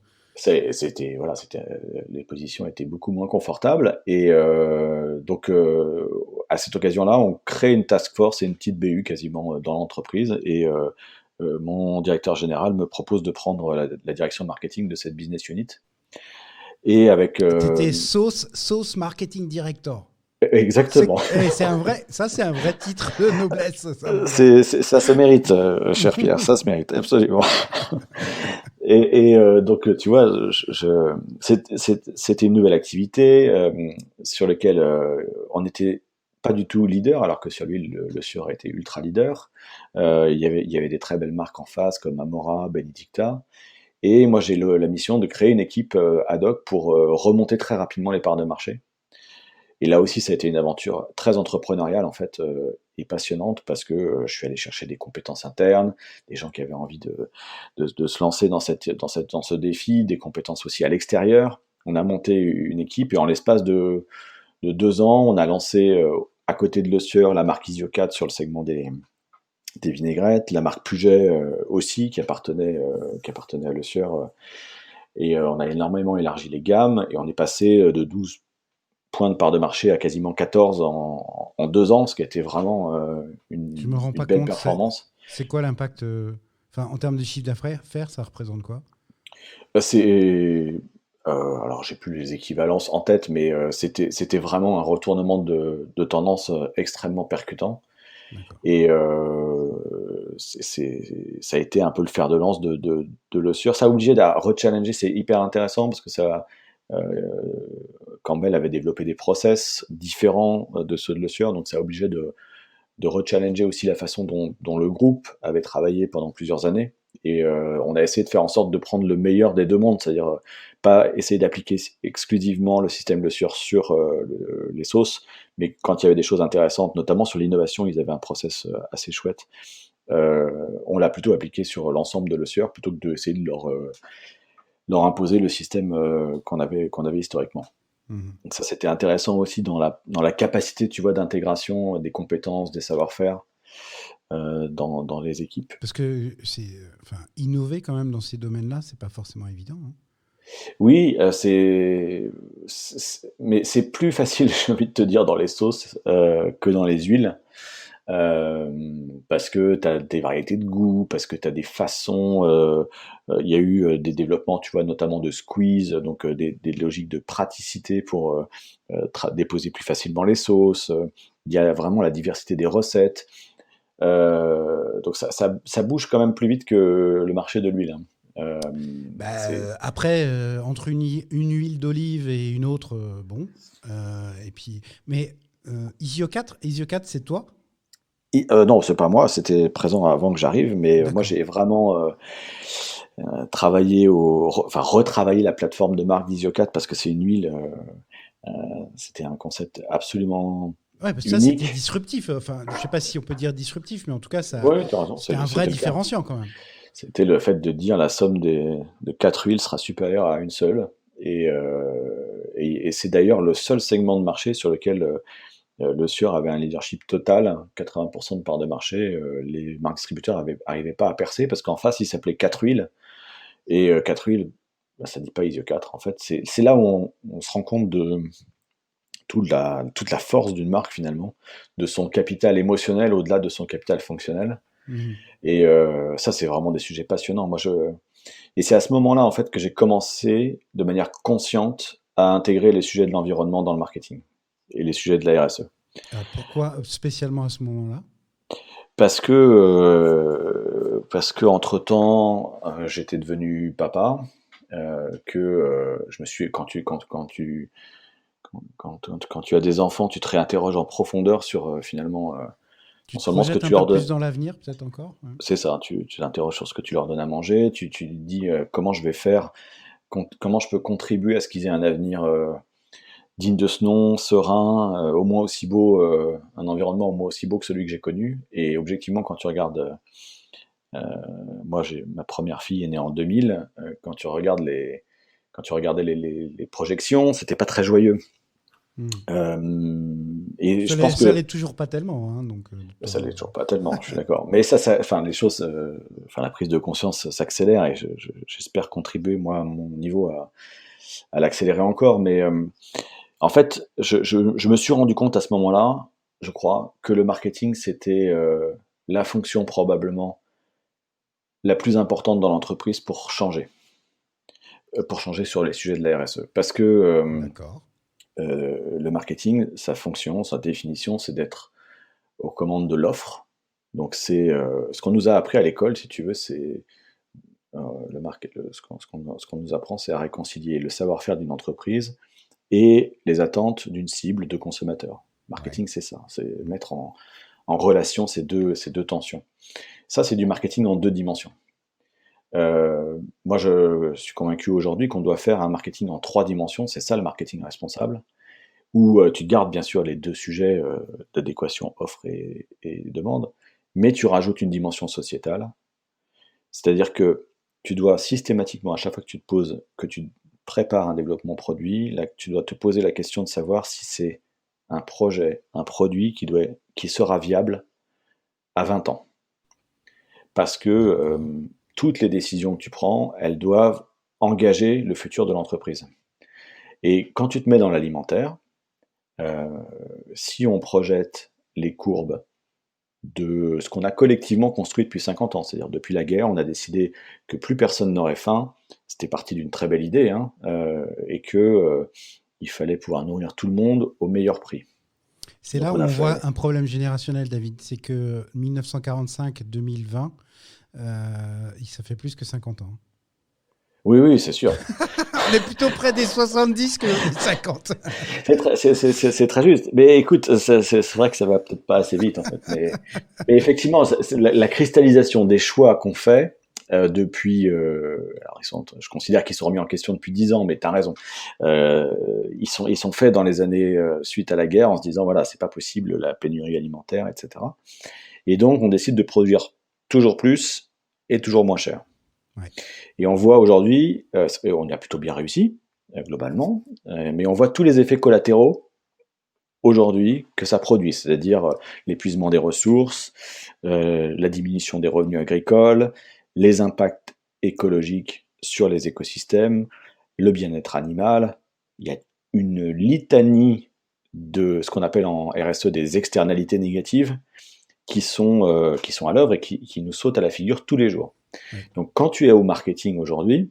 les positions étaient beaucoup moins confortables. Et donc, à cette occasion-là, on crée une task force et une petite BU quasiment dans l'entreprise. Et mon directeur général me propose de prendre la direction marketing de cette business unit. Et avec T'étais sauce marketing director. exactement, C'est un vrai, ça c'est un vrai titre de noblesse, ça mon gars. ça se mérite, cher Pierre, ça se mérite absolument. Donc, tu vois, c'était une nouvelle activité sur laquelle on n'était pas du tout leader, alors que sur lui, le Sieur était ultra leader. Il y avait des très belles marques en face, comme Amora, Benedicta. Et moi, j'ai la mission de créer une équipe ad hoc pour remonter très rapidement les parts de marché. Et là aussi, ça a été une aventure très entrepreneuriale, en fait, et passionnante, parce que je suis allé chercher des compétences internes, des gens qui avaient envie de se lancer dans ce défi, des compétences aussi à l'extérieur. On a monté une équipe, et en l'espace de 2 ans, on a lancé, à côté de Le Sieur, la marque Isiocat sur le segment des vinaigrettes, la marque Puget aussi, qui appartenait à Le Sieur. Et on a énormément élargi les gammes, et on est passé de 12 points de part de marché à quasiment 14 en 2 ans, ce qui a été vraiment Je me rends une pas belle compte. performance. C'est quoi l'impact enfin, en termes de chiffre d'affaires, ça représente quoi? C'est alors j'ai plus les équivalences en tête, mais c'était vraiment un retournement de tendance extrêmement percutant. D'accord. Et ça a été un peu le fer de lance de Le Sieur. Ça a obligé de rechallenger, c'est hyper intéressant parce que ça, Campbell avait développé des process différents de ceux de Le Sieur, donc ça a obligé de rechallenger aussi la façon dont le groupe avait travaillé pendant plusieurs années. Et on a essayé de faire en sorte de prendre le meilleur des deux mondes, c'est-à-dire pas essayer d'appliquer exclusivement le système Le Sieur sur les sauces, mais quand il y avait des choses intéressantes, notamment sur l'innovation, ils avaient un process assez chouette. On l'a plutôt appliqué sur l'ensemble de Le Sieur plutôt que d'essayer de leur imposer le système qu'on avait historiquement. Mhm. Donc ça, c'était intéressant aussi dans la capacité, tu vois, d'intégration des compétences, des savoir-faire dans les équipes. Parce que enfin, innover quand même dans ces domaines-là, c'est pas forcément évident, hein. Oui, mais c'est plus facile, j'ai envie de te dire, dans les sauces que dans les huiles. Parce que tu as des variétés de goût, parce que tu as des façons. Il y a eu des développements, tu vois, notamment de squeeze, donc des logiques de praticité pour déposer plus facilement les sauces. Il y a vraiment la diversité des recettes. Donc ça bouge quand même plus vite que le marché de l'huile, hein. Après, entre une huile d'olive et une autre, bon. Et puis, mais Isio4, c'est toi? Non, c'est pas moi, c'était présent avant que j'arrive, mais moi D'accord. j'ai vraiment retravaillé la plateforme de marque d'Isiocat parce que c'est une huile, c'était un concept absolument Ouais, parce que ça, c'était unique. disruptif. Enfin, je sais pas si on peut dire disruptif, mais en tout cas, Oui, tu as raison, c'était un vrai c'était le cas. différenciant quand même. C'était le fait de dire la somme de 4 huiles sera supérieure à une seule. Et c'est d'ailleurs le seul segment de marché sur lequel Le Sieur avait un leadership total, 80% de part de marché. Les marques distributeurs n'arrivaient pas à percer parce qu'en face, il s'appelait 4 huiles. Et 4 huiles, bah, ça ne dit pas ISO 4. En fait, c'est là où on se rend compte de toute la force d'une marque finalement, de son capital émotionnel au-delà de son capital fonctionnel. Mhm. Et ça, c'est vraiment des sujets passionnants. Et c'est à ce moment-là en fait que j'ai commencé de manière consciente à intégrer les sujets de l'environnement dans le marketing et les sujets de la RSE. Alors pourquoi spécialement à ce moment-là? Parce que entre-temps, j'étais devenu papa, je me suis quand tu as des enfants, tu te réinterroges en profondeur sur finalement Tu non te seulement ce que projettes un tu peu leur plus donnes, dans l'avenir, peut-être encore? Ouais. c'est ça, tu t'interroges sur ce que tu leur donnes à manger, tu te dis comment je vais faire, comment je peux contribuer à ce qu'ils aient un avenir digne de ce nom, serein, au moins aussi beau, un environnement au moins aussi beau que celui que j'ai connu. Et objectivement, quand tu regardes, moi ma première fille est née en 2000, quand tu regardes quand tu regardais les projections, c'était pas très joyeux. Et je pense que ça l'est toujours pas tellement. Hein, donc, ça l'est toujours pas tellement, je suis d'accord. Mais enfin, les choses, la prise de conscience s'accélère et j'espère contribuer, moi, à mon niveau, à l'accélérer encore. Mais en fait, je me suis rendu compte à ce moment-là, je crois, que le marketing, c'était la fonction probablement la plus importante dans l'entreprise pour changer sur les sujets de la RSE. Parce que D'accord. le marketing, sa fonction, sa définition, c'est d'être aux commandes de l'offre. Donc c'est ce qu'on nous a appris à l'école, si tu veux, c'est ce qu'on nous apprend, c'est à réconcilier le savoir-faire d'une entreprise et les attentes d'une cible de consommateurs. Marketing, c'est ça, c'est mettre en relation ces deux tensions. Ça, c'est du marketing en 2 dimensions. Moi, je suis convaincu aujourd'hui qu'on doit faire un marketing en 3 dimensions, c'est ça le marketing responsable, où tu gardes bien sûr les 2 sujets d'adéquation offre et demande, mais tu rajoutes une dimension sociétale, c'est-à-dire que tu dois systématiquement, à chaque fois que tu prépares un développement produit, là, tu dois te poser la question de savoir si c'est un projet, un produit qui sera viable à 20 ans. Parce que toutes les décisions que tu prends, elles doivent engager le futur de l'entreprise. Et quand tu te mets dans l'alimentaire, si on projette les courbes de ce qu'on a collectivement construit depuis 50 ans, c'est-à-dire depuis la guerre, on a décidé que plus personne n'aurait faim, c'était parti d'une très belle idée, hein, et que il fallait pouvoir nourrir tout le monde au meilleur prix. C'est Donc là où on a on fait... voit un problème générationnel, David. C'est que 1945-2020, ça fait plus que 50 ans. Oui, c'est sûr. On est plutôt près des 70 que des 50. C'est très juste. Mais écoute, c'est vrai que ça va peut-être pas assez vite, en fait. Mais effectivement, la cristallisation des choix qu'on fait depuis... alors je considère qu'ils sont remis en question depuis 10 ans, mais tu as raison. Ils sont faits dans les années suite à la guerre en se disant, voilà, c'est pas possible, la pénurie alimentaire, etc. Et donc, on décide de produire toujours plus et toujours moins cher. Ouais. Et on voit aujourd'hui, on y a plutôt bien réussi, globalement, mais on voit tous les effets collatéraux aujourd'hui que ça produit, c'est-à-dire l'épuisement des ressources, la diminution des revenus agricoles, les impacts écologiques sur les écosystèmes, le bien-être animal. Il y a une litanie de ce qu'on appelle en RSE des externalités négatives qui sont à l'œuvre et qui nous sautent à la figure tous les jours. Oui. Donc quand tu es au marketing aujourd'hui,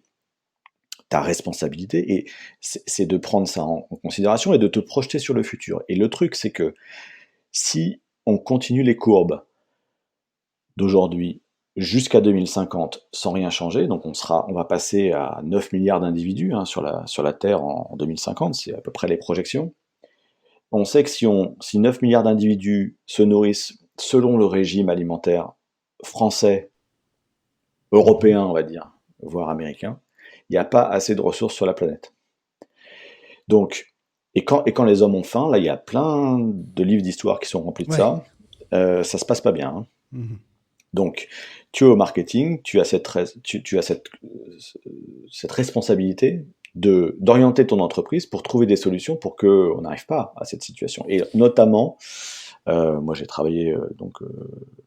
ta responsabilité, c'est de prendre ça en considération et de te projeter sur le futur. Et le truc, c'est que si on continue les courbes d'aujourd'hui jusqu'à 2050 sans rien changer, donc on va passer à 9 milliards d'individus sur la Terre en 2050, c'est à peu près les projections. On sait que si 9 milliards d'individus se nourrissent selon le régime alimentaire français, européen, on va dire, voire américain, il n'y a pas assez de ressources sur la planète. Donc, et quand les hommes ont faim, là, il y a plein de livres d'histoire qui sont remplis de ça, ça se passe pas bien. Hein. Mm-hmm. Donc, tu es au marketing, tu as cette responsabilité d'orienter ton entreprise pour trouver des solutions pour qu'on n'arrive pas à cette situation. Et notamment, moi j'ai travaillé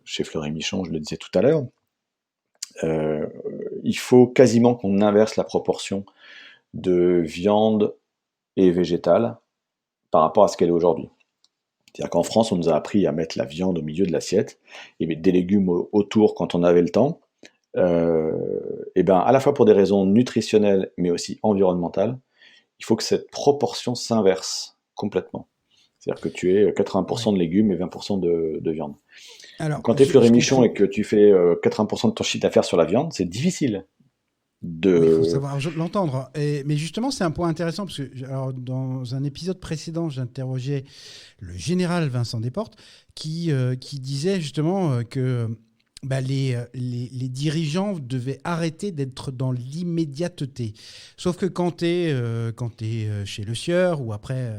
chez Fleury Michon, je le disais tout à l'heure, il faut quasiment qu'on inverse la proportion de viande et végétale par rapport à ce qu'elle est aujourd'hui. C'est-à-dire qu'en France, on nous a appris à mettre la viande au milieu de l'assiette et des légumes autour quand on avait le temps. Et ben, à la fois pour des raisons nutritionnelles, mais aussi environnementales, il faut que cette proportion s'inverse complètement. C'est-à-dire que tu aies 80% de légumes et 20% de viande. Alors, quand tu es Fleury Michon et que tu fais 80% de ton chiffre d'affaires sur la viande, c'est difficile. Il faut savoir l'entendre. Mais justement, c'est un point intéressant parce que alors, dans un épisode précédent, j'interrogeais le général Vincent Desportes qui disait justement que les dirigeants devaient arrêter d'être dans l'immédiateté. Sauf que quand tu es chez Le Sieur ou après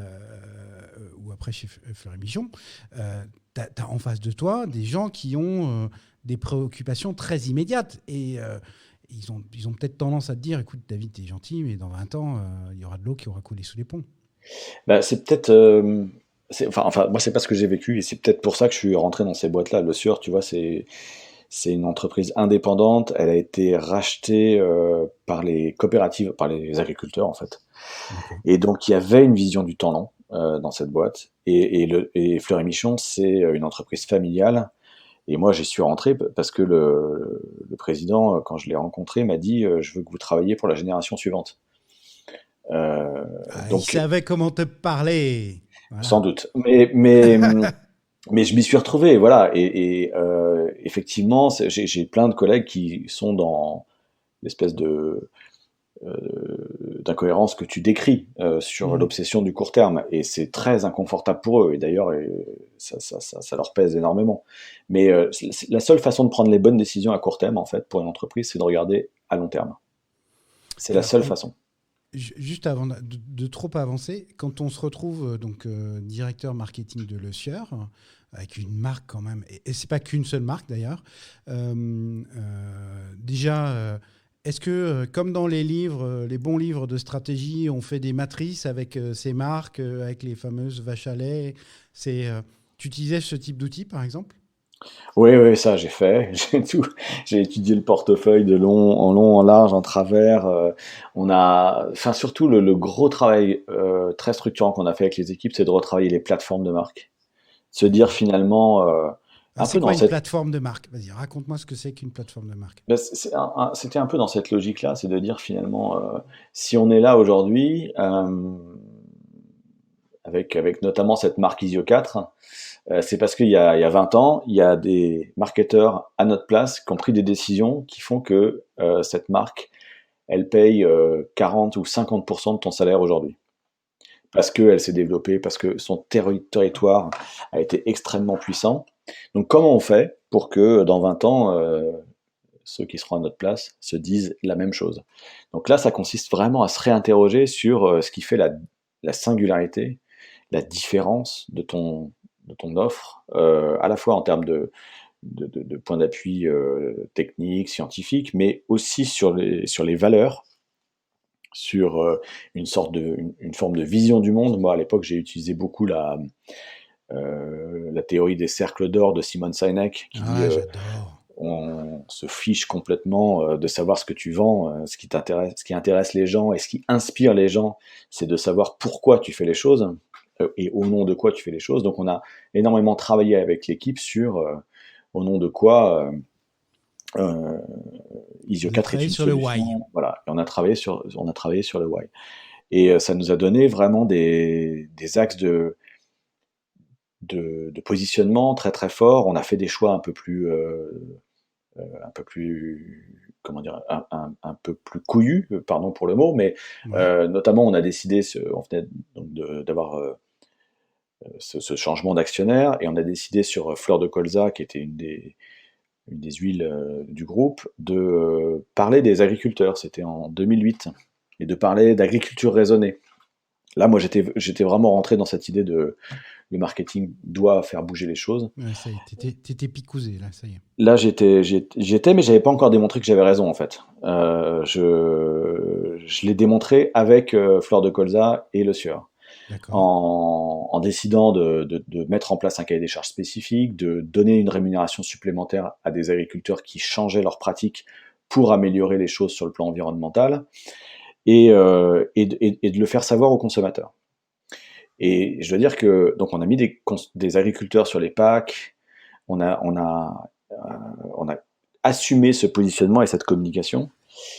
chez Fleury Michon, tu as en face de toi des gens qui ont des préoccupations très immédiates. Et ils ont peut-être tendance à te dire, écoute, David, t'es gentil, mais dans 20 ans, il y aura de l'eau qui aura coulé sous les ponts. Bah, c'est peut-être. Moi, c'est pas ce que j'ai vécu, et c'est peut-être pour ça que je suis rentré dans ces boîtes-là. Le Sueur, tu vois, c'est une entreprise indépendante. Elle a été rachetée par les coopératives, par les agriculteurs, en fait. D'accord. Et donc, il y avait une vision du temps long dans cette boîte. Et Fleury Michon, c'est une entreprise familiale. Et moi, j'y suis rentré parce que le président, quand je l'ai rencontré, m'a dit je veux que vous travailliez pour la génération suivante. Euh, Il donc, savait comment te parler. Sans Voilà. doute. Mais je m'y suis retrouvé, voilà. Et effectivement, j'ai plein de collègues qui sont dans l'espèce de d'incohérence que tu décris sur Mhm. l'obsession du court terme. Et c'est très inconfortable pour eux. Et d'ailleurs, ça leur pèse énormément. Mais la seule façon de prendre les bonnes décisions à court terme, en fait, pour une entreprise, c'est de regarder à long terme. C'est la Alors, seule façon. juste avant de trop avancer, quand on se retrouve directeur marketing de Le Sieur, avec une marque quand même, et c'est pas qu'une seule marque d'ailleurs, déjà, est-ce que, comme dans les livres, les bons livres de stratégie, on fait des matrices avec ces marques, avec les fameuses vaches à lait, tu utilisais ce type d'outil par exemple? Oui, oui, ça j'ai fait. J'ai étudié le portefeuille en long, en large, en travers. Enfin surtout le gros travail très structurant qu'on a fait avec les équipes, c'est de retravailler les plateformes de marque. Se dire finalement, Alors, un c'est peu quoi dans une cette, plateforme de marque? Vas-y, raconte-moi ce que c'est qu'une plateforme de marque. ben, c'était un peu dans cette logique-là, c'est de dire finalement, si on est là aujourd'hui, avec notamment cette marque Isio 4, c'est parce qu'il y a 20 ans, il y a des marketeurs à notre place qui ont pris des décisions qui font que cette marque, elle paye 40 ou 50% de ton salaire aujourd'hui. Parce qu'elle s'est développée, parce que son territoire a été extrêmement puissant. Donc comment on fait pour que dans 20 ans, ceux qui seront à notre place se disent la même chose? Donc là, ça consiste vraiment à se réinterroger sur ce qui fait la singularité, la différence de ton offre, à la fois en termes de points d'appui techniques, scientifiques, mais aussi sur les valeurs, sur une forme de vision du monde. Moi, à l'époque, j'ai utilisé beaucoup la théorie des cercles d'or de Simon Sinek, qui dit Ah, j'adore. on se fiche complètement de savoir ce que tu vends, ce qui intéresse les gens et ce qui inspire les gens, c'est de savoir pourquoi tu fais les choses et au nom de quoi tu fais les choses. Donc on a énormément travaillé avec l'équipe sur au nom de quoi euh, Isio Vous avez 4 est travaillé une sur le why. solution. Voilà, et on a travaillé sur le why. Et ça nous a donné vraiment des axes de positionnement très très forts. On a fait des choix un peu plus, comment dire, un peu plus couillu, pardon pour le mot, mais Ouais. notamment on a décidé, on venait donc d'avoir ce changement d'actionnaire, et on a décidé sur Fleur de Colza, qui était une des huiles du groupe, de parler des agriculteurs. C'était en 2008, et de parler d'agriculture raisonnée. Là, moi, j'étais vraiment rentré dans cette idée de le marketing doit faire bouger les choses. Ouais, ça y est, t'étais picousé, là, ça y est. Là, mais j'avais pas encore démontré que j'avais raison, en fait. Je l'ai démontré avec Fleur de Colza et Le Sieur, D'accord. en décidant de mettre en place un cahier des charges spécifique, de donner une rémunération supplémentaire à des agriculteurs qui changeaient leurs pratiques pour améliorer les choses sur le plan environnemental, et de le faire savoir aux consommateurs. Et je dois dire que donc on a mis des agriculteurs sur les packs, on a assumé ce positionnement et cette communication.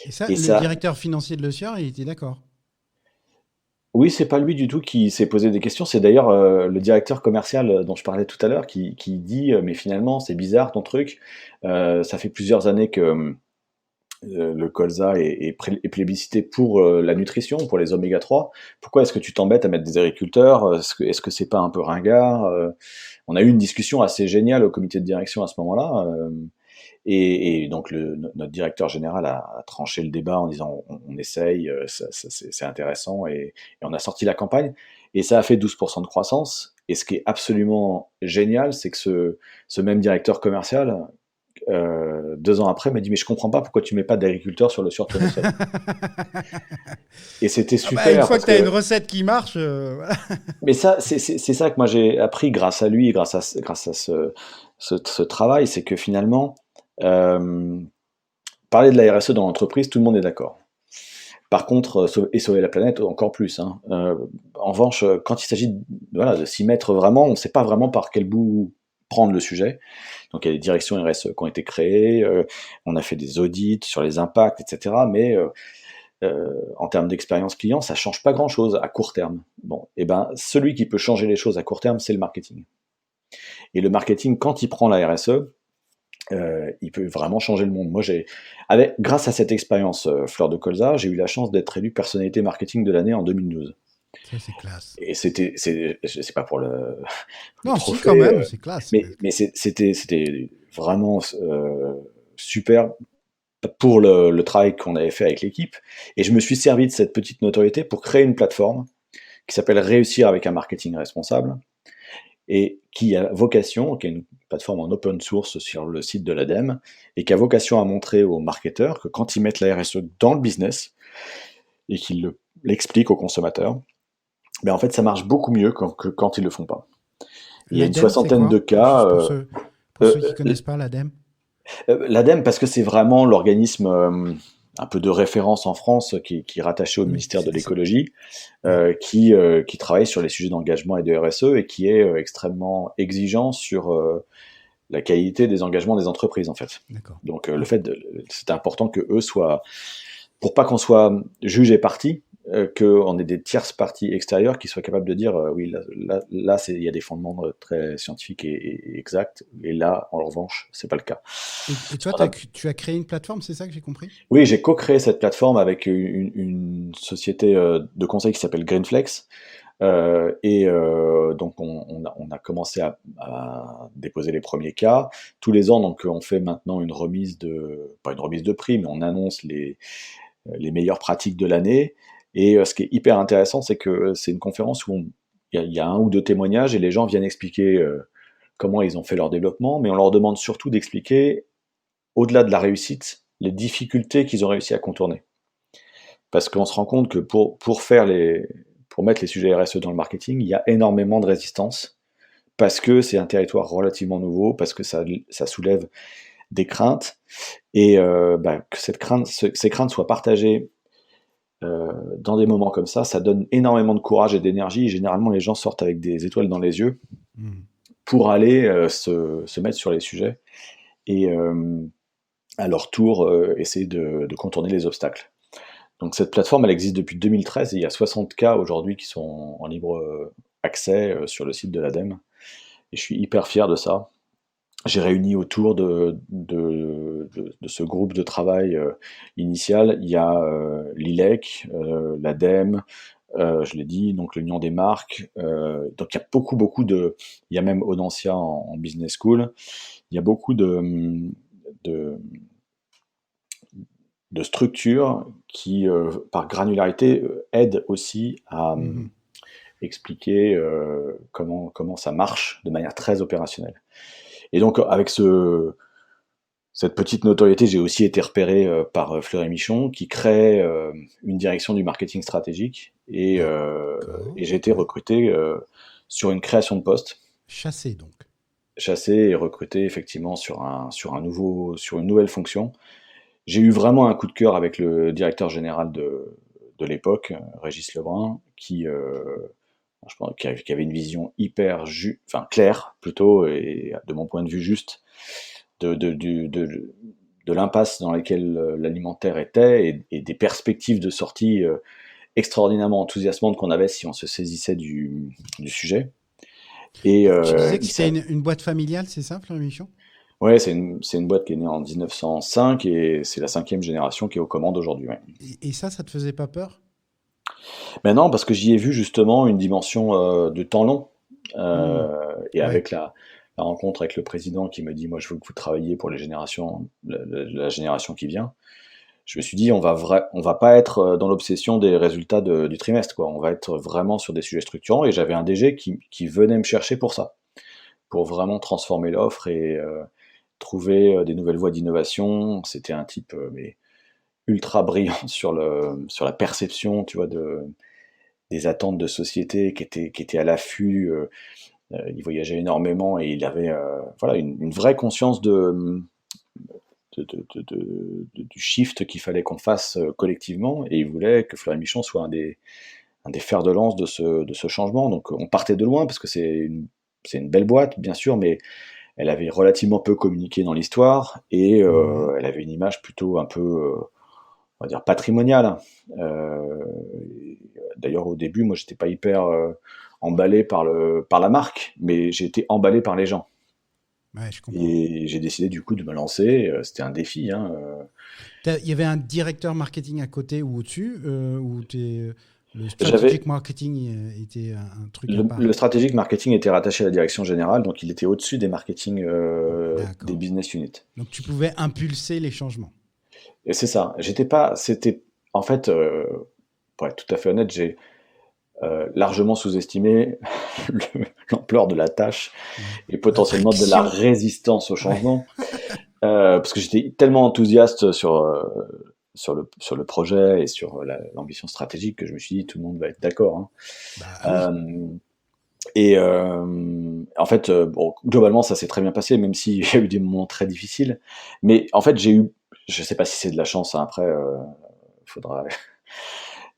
Et ça, Et le ça, directeur financier de Le Sieur, il était d'accord. oui, c'est pas lui du tout qui s'est posé des questions. C'est d'ailleurs le directeur commercial dont je parlais tout à l'heure qui dit mais finalement c'est bizarre ton truc. Ça fait plusieurs années que le colza est plébiscité pour la nutrition, pour les oméga 3. Pourquoi est-ce que tu t'embêtes à mettre des agriculteurs? Est-ce que c'est pas un peu ringard? On a eu une discussion assez géniale au comité de direction à ce moment-là. Et donc notre directeur général a tranché le débat en disant on essaye, c'est intéressant, et on a sorti la campagne, et ça a fait 12% de croissance. Et ce qui est absolument génial, c'est que ce même directeur commercial 2 ans après, m'a dit, mais je comprends pas pourquoi tu mets pas d'agriculteur sur le tournesol. Et c'était super. Une fois que tu as une recette qui marche, voilà. Mais ça, c'est ça que moi j'ai appris grâce à lui, grâce à ce travail, c'est que finalement, parler de la RSE dans l'entreprise, tout le monde est d'accord. Par contre, sauver la planète, encore plus. Hein. En revanche, quand il s'agit de s'y mettre vraiment, on ne sait pas vraiment par quel bout prendre le sujet. Donc il y a des directions RSE qui ont été créées, on a fait des audits sur les impacts, etc. Mais en termes d'expérience client, ça ne change pas grand-chose à court terme. Bon, et ben, celui qui peut changer les choses à court terme, c'est le marketing. Et le marketing, quand il prend la RSE, il peut vraiment changer le monde. Moi, grâce à cette expérience Fleur de Colza, j'ai eu la chance d'être élu personnalité marketing de l'année en 2012. Ça, c'est classe. Et c'est pas pour le. Non, trophée, si, quand même, c'est classe. Mais c'était vraiment super pour le travail qu'on avait fait avec l'équipe. Et je me suis servi de cette petite notoriété pour créer une plateforme qui s'appelle Réussir avec un marketing responsable et qui a vocation, qui est une plateforme en open source sur le site de l'ADEME, et qui a vocation à montrer aux marketeurs que quand ils mettent la RSE dans le business et qu'ils l'expliquent aux consommateurs, ben en fait ça marche beaucoup mieux que quand ils le font pas. Il y a une soixantaine de cas. Pour ceux qui ne connaissent pas l'ADEME. L'ADEME, parce que c'est vraiment l'organisme un peu de référence en France qui est rattaché au ministère de l'écologie, qui travaille sur les sujets d'engagement et de RSE et qui est extrêmement exigeant sur la qualité des engagements des entreprises en fait. D'accord. Donc c'est important que eux soient, pour pas qu'on soit juge et partie, qu'on ait des tierces parties extérieures qui soient capables de dire oui, là il y a des fondements très scientifiques et exacts, et là, en revanche, c'est pas le cas. Et toi, tu as créé une plateforme, c'est ça que j'ai compris ? Oui, j'ai co-créé cette plateforme avec une société de conseil qui s'appelle Greenflex, donc on a commencé à déposer les premiers cas. Tous les ans, donc on fait maintenant une remise pas une remise de prix, mais on annonce les meilleures pratiques de l'année. Et ce qui est hyper intéressant, c'est que c'est une conférence où il y a 1 ou 2 témoignages et les gens viennent expliquer comment ils ont fait leur développement, mais on leur demande surtout d'expliquer, au-delà de la réussite, les difficultés qu'ils ont réussi à contourner. Parce qu'on se rend compte que pour mettre les sujets RSE dans le marketing, il y a énormément de résistance, parce que c'est un territoire relativement nouveau, parce que ça soulève des craintes, et que ces craintes soient partagées dans des moments comme ça donne énormément de courage et d'énergie. Généralement, les gens sortent avec des étoiles dans les yeux pour aller se mettre sur les sujets et à leur tour essayer de contourner les obstacles. Donc cette plateforme, elle existe depuis 2013 et il y a 60 cas aujourd'hui qui sont en libre accès sur le site de l'ADEME. Et je suis hyper fier de ça. J'ai réuni autour de ce groupe de travail initial, il y a l'ILEC, l'ADEME, je l'ai dit, donc l'Union des marques. Donc il y a beaucoup il y a même Audencia en business school. Il y a beaucoup de structures qui, par granularité, aident aussi à expliquer comment ça marche de manière très opérationnelle. Et donc, avec cette petite notoriété, j'ai aussi été repéré par Fleury Michon, qui crée une direction du marketing stratégique, et j'ai été recruté sur une création de poste. Chassé, donc. Chassé et recruté, effectivement, sur une nouvelle fonction. J'ai eu vraiment un coup de cœur avec le directeur général de l'époque, Régis Lebrun, qui avait une vision hyper claire plutôt, et de mon point de vue juste, de l'impasse dans laquelle l'alimentaire était, et des perspectives de sortie extraordinairement enthousiasmantes qu'on avait si on se saisissait du sujet. Et, tu disais que c'était une boîte familiale, c'est ça, Fleury Michon ? Ouais, c'est une boîte qui est née en 1905 et c'est la 5e génération qui est aux commandes aujourd'hui. Ouais. Et ça te faisait pas peur ? Mais non, parce que j'y ai vu justement une dimension de temps long. Et avec la rencontre avec le président qui me dit « Moi, je veux que vous travailliez pour la génération qui vient », je me suis dit « On va pas être dans l'obsession des résultats du trimestre, quoi. On va être vraiment sur des sujets structurants. » Et j'avais un DG qui venait me chercher pour ça, pour vraiment transformer l'offre et trouver des nouvelles voies d'innovation. C'était un type mais ultra brillant sur la perception, tu vois, des attentes de société, qui était à l'affût. Il voyageait énormément et il avait voilà, une vraie conscience du shift qu'il fallait qu'on fasse collectivement, et il voulait que Fleury-Michon soit un des fers de lance de ce changement. Donc on partait de loin, parce que c'est une belle boîte, bien sûr, mais elle avait relativement peu communiqué dans l'histoire, et elle avait une image plutôt un peu, on va dire, patrimoniale. Euh, D'ailleurs, au début, moi, j'étais pas hyper emballé par la marque, mais j'ai été emballé par les gens. Ouais, je comprends. Et j'ai décidé du coup de me lancer. C'était un défi, hein. Il y avait un directeur marketing à côté ou au-dessus, ou le J'avais strategic marketing était un truc à part? le stratégique marketing était rattaché à la direction générale, donc il était au-dessus des marketing des D'accord. business units. Donc tu pouvais impulser les changements. Et c'est ça. J'étais pas. C'était en fait, pour être tout à fait honnête, j'ai largement sous-estimé l'ampleur de la tâche et La potentiellement de la friction. résistance au Ouais. changement. Parce que j'étais tellement enthousiaste sur le projet et sur l'ambition stratégique, que je me suis dit tout le monde va être d'accord, hein. Bah oui. Euh, et en fait, bon, globalement, ça s'est très bien passé, même s'il y a eu des moments très difficiles. Mais en fait, je sais pas si c'est de la chance, hein, après, faudra,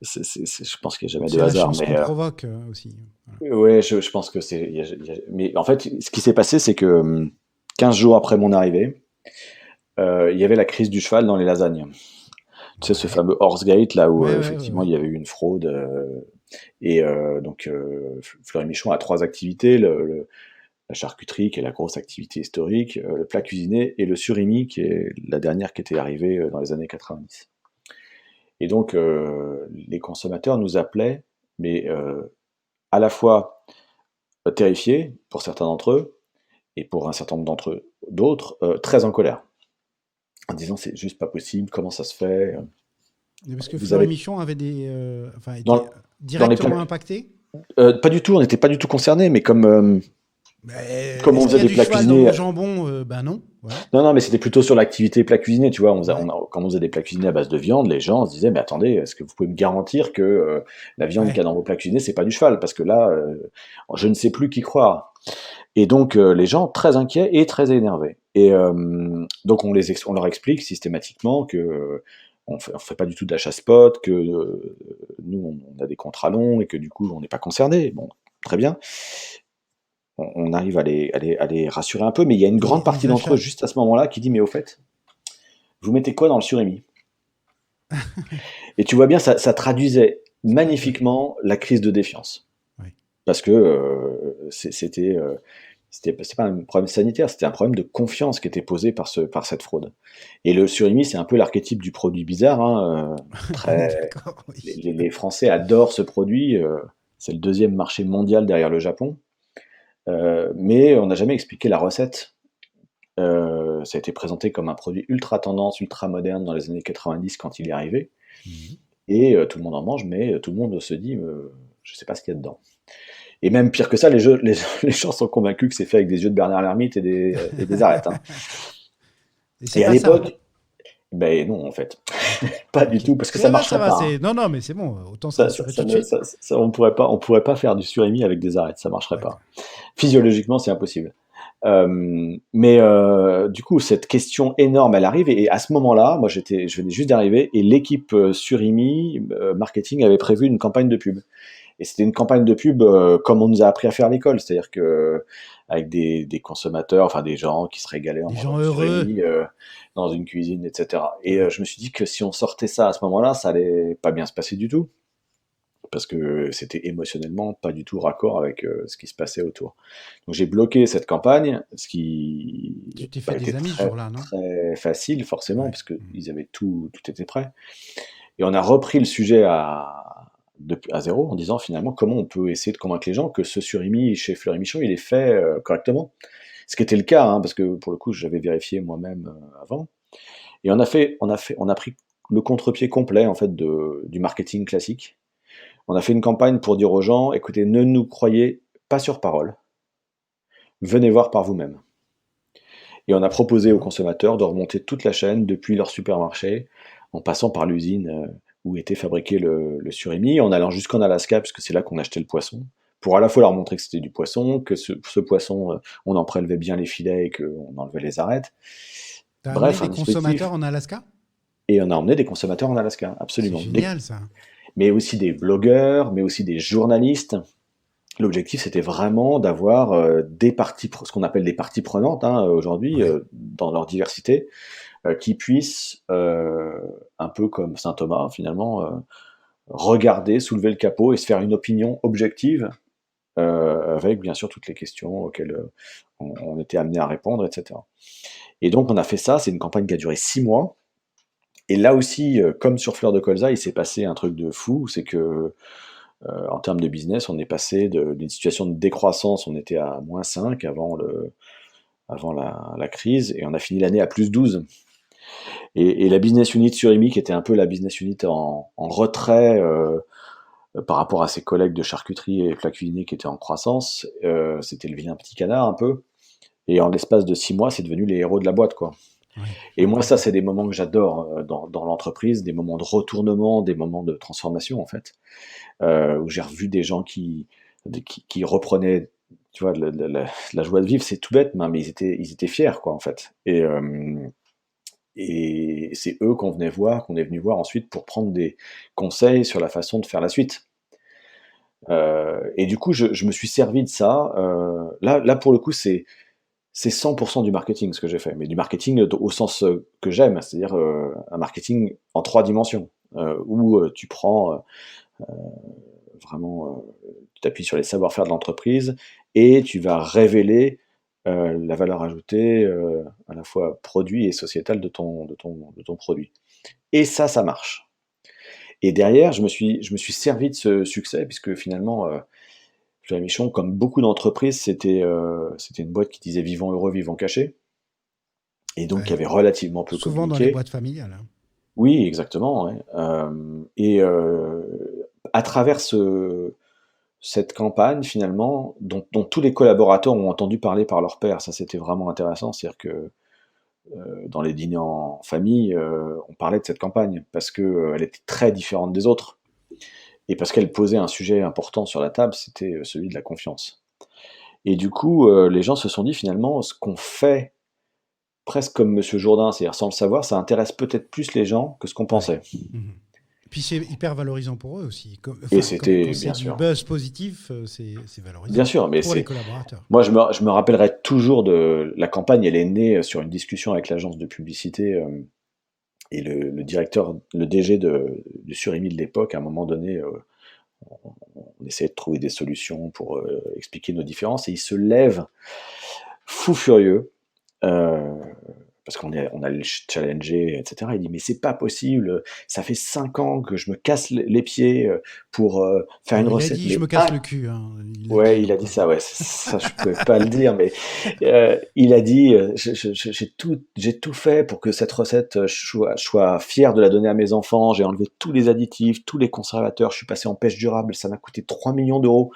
je pense qu'il n'y a jamais de C'est la hasard, chance qu'on mais provoque aussi. Voilà. ouais, je pense que mais en fait, ce qui s'est passé, c'est que 15 jours après mon arrivée, il y avait la crise du cheval dans les lasagnes. Tu sais, ce Ouais. fameux Horsegate, là où effectivement Ouais. il y avait eu une fraude. Et donc, Fleury-Michon a trois activités: la charcuterie, qui est la grosse activité historique, le plat cuisiné, et le surimi, qui est la dernière qui était arrivée dans les années 90. Et donc, les consommateurs nous appelaient, mais à la fois terrifiés pour certains d'entre eux, et pour un certain nombre d'autres, très en colère, en disant c'est juste pas possible, comment ça se fait? Parce que Vous avez Fleury-Michon avait enfin, était dans, dans les plats, directement impacté. pas du tout, on n'était pas du tout concernés, mais comme on Est-ce qu'il faisait y a des du plats cheval dans cuisinés. vos jambons? Ben non. Voilà. Non, non, mais c'était plutôt sur l'activité plat cuisiné, tu vois. Ouais. Quand on faisait des plats cuisinés à base de viande, les gens se disaient, mais attendez, est-ce que vous pouvez me garantir que la viande qu'il y Ouais. a dans vos plats cuisinés, c'est pas du cheval? Parce que là, je ne sais plus qui croire. Et donc, les gens très inquiets et très énervés. Et donc, on leur explique systématiquement que on fait pas du tout d'achat spot, que nous, on a des contrats longs et que du coup, on n'est pas concerné. Bon, très bien. On arrive à les rassurer un peu, mais il y a une grande partie Les d'entre eux, achats. juste à ce moment-là, qui dit, mais au fait, vous mettez quoi dans le surimi? Et tu vois bien, ça traduisait magnifiquement la crise de défiance. Ouais. Parce que c'est pas un problème sanitaire, c'était un problème de confiance qui était posé par cette fraude. Et le surimi, c'est un peu l'archétype du produit bizarre, hein, D'accord. Oui. les Français adorent ce produit, c'est le deuxième marché mondial derrière le Japon. Mais on n'a jamais expliqué la recette. Ça a été présenté comme un produit ultra tendance, ultra moderne dans les années 90 quand il est arrivé. Mhm. Et tout le monde en mange, mais tout le monde se dit, je sais pas ce qu'il y a dedans. Et même pire que ça, les gens sont convaincus que c'est fait avec des yeux de Bernard Lhermitte et des arêtes, hein. Et c'est Et à pas ça. l'époque, ben non, en fait. Pas du Ok. tout, parce que ça Ça marcherait va. pas, hein. Non, non, mais c'est bon. Autant se Ça, ça, rassurer tout ça de ne- suite. ça, on pourrait pas faire du surimi avec des arêtes, ça marcherait pas. D'accord. Physiologiquement, c'est impossible. Mais du coup, cette question énorme, elle arrive, et à ce moment-là, moi, je venais juste d'arriver, et l'équipe Surimi marketing avait prévu une campagne de pub. Et c'était une campagne de pub comme on nous a appris à faire à l'école, c'est-à-dire que avec des consommateurs, enfin des gens qui se régalaient en Des mangeant gens du heureux. surimi dans une cuisine, etc. Et Ouais. je me suis dit que si on sortait ça à ce moment-là, ça allait pas bien se passer du tout, parce que c'était émotionnellement pas du tout raccord avec ce qui se passait autour. Donc j'ai bloqué cette campagne, ce qui Tu t'es n'a fait pas été des amis ce très, jour-là, non? très facile, forcément, Ouais. parce que Mhm. ils avaient tout était prêt. Et on a repris le sujet à zéro, en disant finalement comment on peut essayer de convaincre les gens que ce surimi chez Fleury Michon, il est fait correctement. Ce qui était le cas, hein, parce que pour le coup, j'avais vérifié moi-même avant. Et on a pris le contre-pied complet en fait du marketing classique. On a fait une campagne pour dire aux gens, écoutez, ne nous croyez pas sur parole, venez voir par vous-même. Et on a proposé aux consommateurs de remonter toute la chaîne depuis leur supermarché, en passant par l'usine où était fabriqué le surimi, en allant jusqu'en Alaska, puisque c'est là qu'on achetait le poisson, pour à la fois leur montrer que c'était du poisson, que ce poisson, on en prélevait bien les filets et qu'on enlevait les arêtes. T'as amené Bref, un des dispositif. consommateurs en Alaska? Et on a emmené des consommateurs en Alaska, C'est absolument. génial, ça. Mais aussi des blogueurs, mais aussi des journalistes. L'objectif, c'était vraiment d'avoir ce qu'on appelle des parties prenantes aujourd'hui, Ouais. dans leur diversité, qui puissent, un peu comme saint Thomas finalement, regarder, soulever le capot et se faire une opinion objective, avec bien sûr toutes les questions auxquelles on était amené à répondre, etc. Et donc on a fait ça, c'est une campagne qui a duré 6 mois. Et là aussi, comme sur Fleur de Colza, il s'est passé un truc de fou, c'est que en termes de business, on est passé d'une situation de décroissance, on était à -5 avant la crise, et on a fini l'année à +12. Et la business unit Surimi, qui était un peu la business unit en retrait par rapport à ses collègues de charcuterie et plats cuisinés qui étaient en croissance, c'était le vilain petit canard un peu. Et en l'espace de 6 mois, c'est devenu les héros de la boîte, quoi. Ouais. Et moi, ça, c'est des moments que j'adore dans l'entreprise, des moments de retournement, des moments de transformation, en fait, où j'ai revu des gens qui reprenaient, tu vois, la joie de vivre. C'est tout bête, mais ils étaient fiers, quoi, en fait. Et c'est eux qu'on est venu voir ensuite pour prendre des conseils sur la façon de faire la suite. Et du coup, je me suis servi de ça. Là, pour le coup, c'est 100% du marketing ce que j'ai fait, mais du marketing au sens que j'aime, c'est-à-dire un marketing en 3 dimensions, où tu prends vraiment, tu t'appuies sur les savoir-faire de l'entreprise et tu vas révéler la valeur ajoutée, à la fois produit et sociétale de ton produit. Et ça marche. Et derrière, je me suis servi de ce succès, puisque finalement, Fleury Michon, comme beaucoup d'entreprises, c'était une boîte qui disait vivons heureux, vivons cachés, et donc qui Ouais. avait relativement peu Souvent dans les communiqué. boîtes familiales, hein. Oui, exactement, ouais. Et à travers cette campagne, finalement, dont tous les collaborateurs ont entendu parler par leur père, ça c'était vraiment intéressant, c'est-à-dire que dans les dîners en famille, on parlait de cette campagne, parce qu'elle était très différente des autres, et parce qu'elle posait un sujet important sur la table, c'était celui de la confiance. Et du coup, les gens se sont dit finalement, ce qu'on fait presque comme Monsieur Jourdain, c'est-à-dire sans le savoir, ça intéresse peut-être plus les gens que ce qu'on Ouais. pensait. Mhm. Puis c'est hyper valorisant pour eux aussi. Et Enfin, quand c'était, c'est bien du sûr, buzz positif, c'est bien valorisant sûr, mais pour les c'est, collaborateurs. moi je me rappellerai toujours de la campagne, elle est née sur une discussion avec l'agence de publicité, et le directeur, le DG du Surimi de l'époque, à un moment donné, on essayait de trouver des solutions pour expliquer nos différences, et il se lève fou furieux, euh, parce on a le challengé, etc. Il dit, mais c'est pas possible, ça fait 5 ans que je me casse les pieds pour faire une Alors, il a recette, dit, je me mais casse le cul, hein. Il l'a ouais, dit il a dit encore. ça, ouais, ça je pouvais pas le dire, mais il a dit, j'ai tout fait pour que cette recette, je sois fier de la donner à mes enfants, j'ai enlevé tous les additifs, tous les conservateurs, je suis passé en pêche durable, ça m'a coûté 3 millions d'euros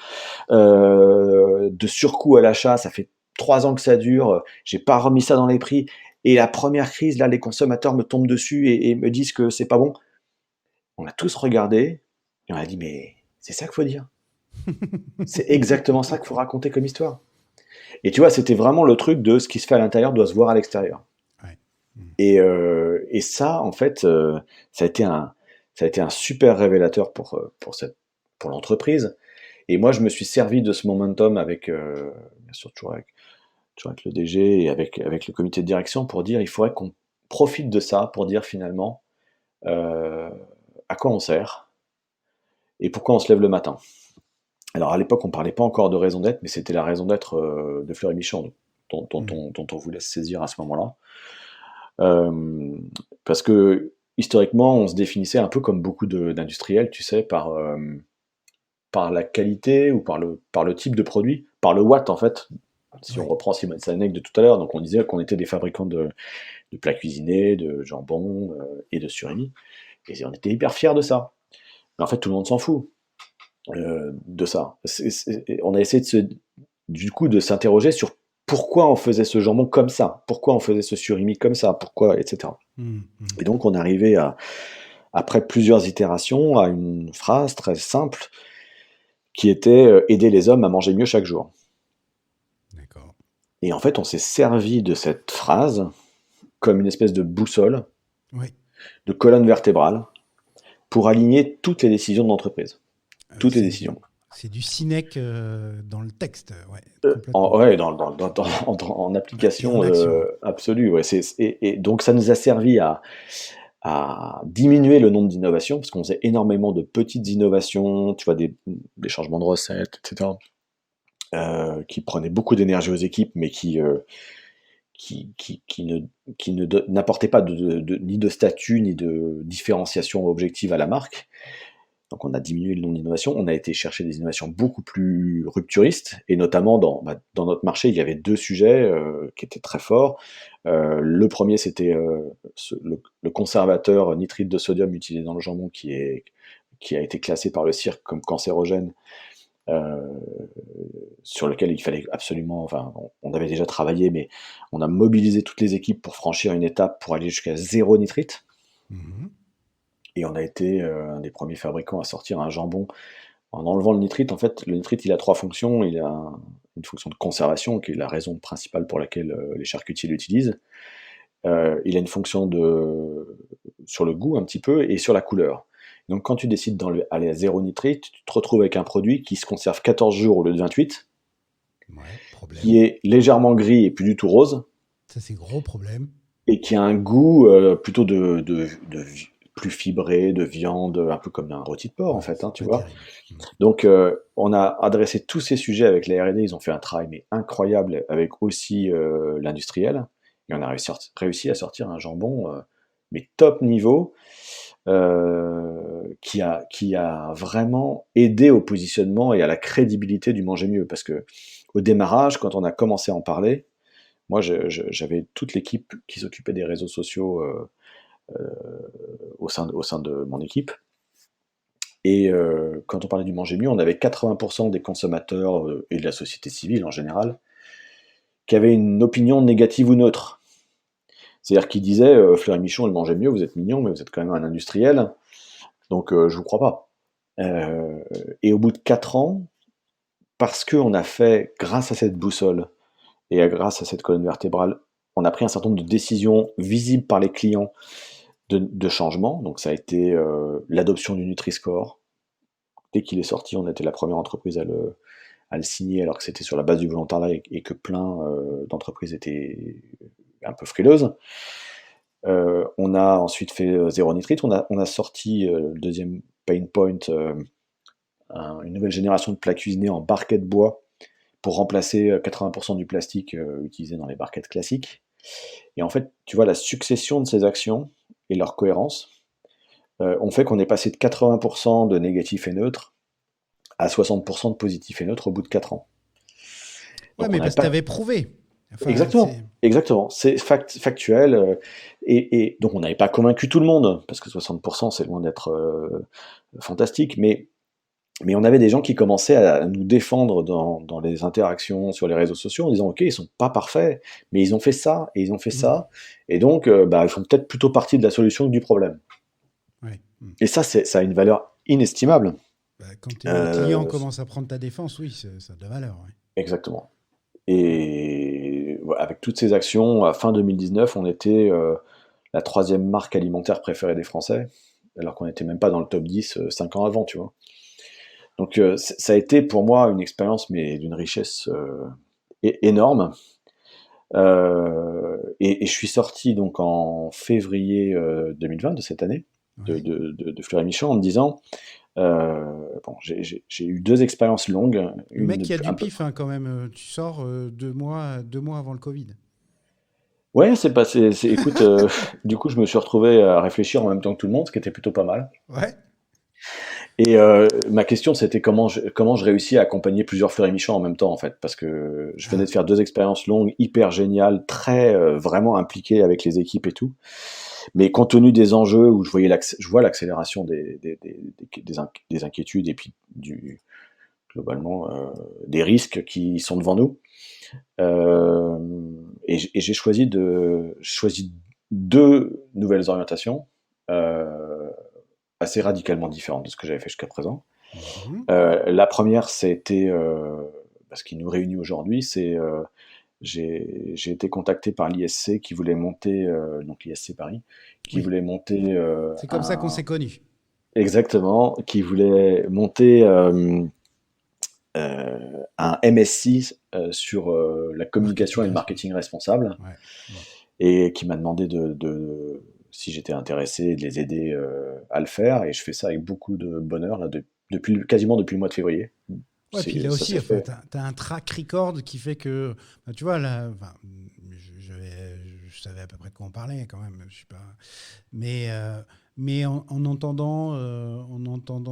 de surcoût à l'achat, ça fait 3 ans que ça dure, j'ai pas remis ça dans les prix, et la première crise, là, les consommateurs me tombent dessus et me disent que c'est pas bon. On a tous regardé, et on a dit, mais c'est ça qu'il faut dire. C'est exactement ça qu'il faut raconter comme histoire. Et tu vois, c'était vraiment le truc de ce qui se fait à l'intérieur doit se voir à l'extérieur. Ouais. Mhm. Et ça, en fait, ça a été ça a été un super révélateur pour l'entreprise. Et moi, je me suis servi de ce momentum avec, bien sûr, toujours avec le DG et avec le comité de direction pour dire il faudrait qu'on profite de ça pour dire finalement euh, à quoi on sert et pourquoi on se lève le matin. Alors à l'époque, on parlait pas encore de raison d'être, mais c'était la raison d'être de Fleury Michon Mhm. dont on voulait se saisir à ce moment-là. Euh, Parce que historiquement, on se définissait un peu comme beaucoup d'industriels, tu sais, par la qualité ou par le type de produit, par le watt en fait. Si on Ouais. reprend Simon Sinek de tout à l'heure, donc on disait qu'on était des fabricants de plats cuisinés, de jambon et de surimi, et on était hyper fiers de ça. Mais en fait, tout le monde s'en fout de ça. On a essayé du coup de s'interroger sur pourquoi on faisait ce jambon comme ça, pourquoi on faisait ce surimi comme ça, pourquoi, etc. Et donc on arrivait après plusieurs itérations à une phrase très simple qui était aider les hommes à manger mieux chaque jour. D'accord. Et en fait, on s'est servi de cette phrase comme une espèce de boussole, de colonne vertébrale, pour aligner toutes les décisions de l'entreprise. Toutes les décisions. C'est du Sinek dans le texte, en application absolue. Ouais. Et donc ça nous a servi à diminuer le nombre d'innovations, parce qu'on faisait énormément de petites innovations, tu vois, des changements de recettes, etc., qui prenaient beaucoup d'énergie aux équipes, mais qui n'apportaient pas ni de statut, ni de différenciation objective à la marque. Donc on a diminué le nombre d'innovations, on a été chercher des innovations beaucoup plus rupturistes, et notamment dans notre marché, il y avait 2 sujets qui étaient très forts. Le premier, c'était le conservateur nitrite de sodium utilisé dans le jambon qui a été classé par le CIRC comme cancérogène, sur lequel il fallait absolument, on avait déjà travaillé, mais on a mobilisé toutes les équipes pour franchir une étape pour aller jusqu'à 0 nitrite. Et on a été un des premiers fabricants à sortir un jambon en enlevant le nitrite. En fait, le nitrite, il a 3 fonctions. Il a une fonction de conservation, qui est la raison principale pour laquelle les charcutiers l'utilisent. Il a une fonction sur le goût un petit peu et sur la couleur. Donc quand tu décides d'aller à 0 nitrite, tu te retrouves avec un produit qui se conserve 14 jours au lieu de 28, qui est légèrement gris et plus du tout rose. Ça, c'est gros problème. Et qui a un goût plutôt de plus fibré, de viande, un peu comme un rôti de porc, en fait, tu vois. Donc, on a adressé tous ces sujets avec la R&D. Ils ont fait un travail mais incroyable avec aussi l'industriel. Et on a réussi à sortir un jambon mais top niveau, qui a vraiment aidé au positionnement et à la crédibilité du manger mieux. Parce que au démarrage, quand on a commencé à en parler, moi, j'avais toute l'équipe qui s'occupait des réseaux sociaux au sein de mon équipe. Et quand on parlait du manger mieux, on avait 80% des consommateurs et de la société civile en général qui avaient une opinion négative ou neutre. C'est-à-dire qu'ils disaient Fleury Michon, il mangeait mieux, vous êtes mignon, mais vous êtes quand même un industriel, donc je vous crois pas. Et au bout de 4 ans, parce qu'on a fait, grâce à cette boussole et grâce à cette colonne vertébrale, on a pris un certain nombre de décisions visibles par les clients de changement. Donc ça a été l'adoption du Nutri-Score. Dès qu'il est sorti, on était la première entreprise à le signer, alors que c'était sur la base du volontariat et que plein d'entreprises étaient un peu frileuses. On a ensuite fait zéro nitrite. On a sorti le deuxième pain point, une nouvelle génération de plats cuisinés en barquettes de bois pour remplacer 80% du plastique utilisé dans les barquettes classiques. Et en fait, tu vois, la succession de ces actions et leur cohérence ont fait qu'on est passé de 80% de négatifs et neutres à 60% de positifs et neutres au bout de 4 ans. Ouais, mais parce que tu avais prouvé. Enfin, exactement. C'est factuel. Et donc, on n'avait pas convaincu tout le monde, parce que 60%, c'est loin d'être fantastique, mais on avait des gens qui commençaient à nous défendre dans les interactions sur les réseaux sociaux en disant « Ok, ils sont pas parfaits, mais ils ont fait ça, et ils ont fait ça, et donc ils font peut-être plutôt partie de la solution que du problème. » Et ça a une valeur inestimable. Quand tes clients commencent à prendre ta défense, oui, ça a de la valeur. Ouais. Exactement. Et avec toutes ces actions, à fin 2019, on était la 3e marque alimentaire préférée des Français, alors qu'on n'était même pas dans le top 10 5 ans avant, tu vois. Donc ça a été pour moi une expérience, mais d'une richesse énorme. Et je suis sorti donc en février 2020 de cette année, de Fleury Michon, en me disant j'ai eu 2 expériences longues. Le mec qui a du pif quand même, tu sors 2 mois avant le Covid. Ouais, c'est passé. Écoute, du coup, je me suis retrouvé à réfléchir en même temps que tout le monde, ce qui était plutôt pas mal. Ouais. Et ma question, c'était comment je réussis à accompagner plusieurs Fleury Michon en même temps, en fait, parce que je venais de faire 2 expériences longues, hyper géniales, très vraiment impliquées avec les équipes et tout. Mais compte tenu des enjeux où je vois l'accélération des inquiétudes et puis globalement des risques qui sont devant nous. Et j'ai choisi deux nouvelles orientations assez radicalement différentes de ce que j'avais fait jusqu'à présent. La première, c'était ce qui nous réunit aujourd'hui, c'est j'ai été contacté par l'ISC qui voulait monter, donc l'ISC Paris, qui voulait monter C'est comme ça qu'on s'est connus. Exactement, qui voulait monter un MSc sur la communication et le marketing responsable, et qui m'a demandé si j'étais intéressé de les aider à le faire, et je fais ça avec beaucoup de bonheur là, quasiment depuis le mois de février. Ouais, puis là aussi, tu as un track record qui fait que, tu vois, là, je savais à peu près de quoi on parlait quand même. Je sais pas, mais en entendant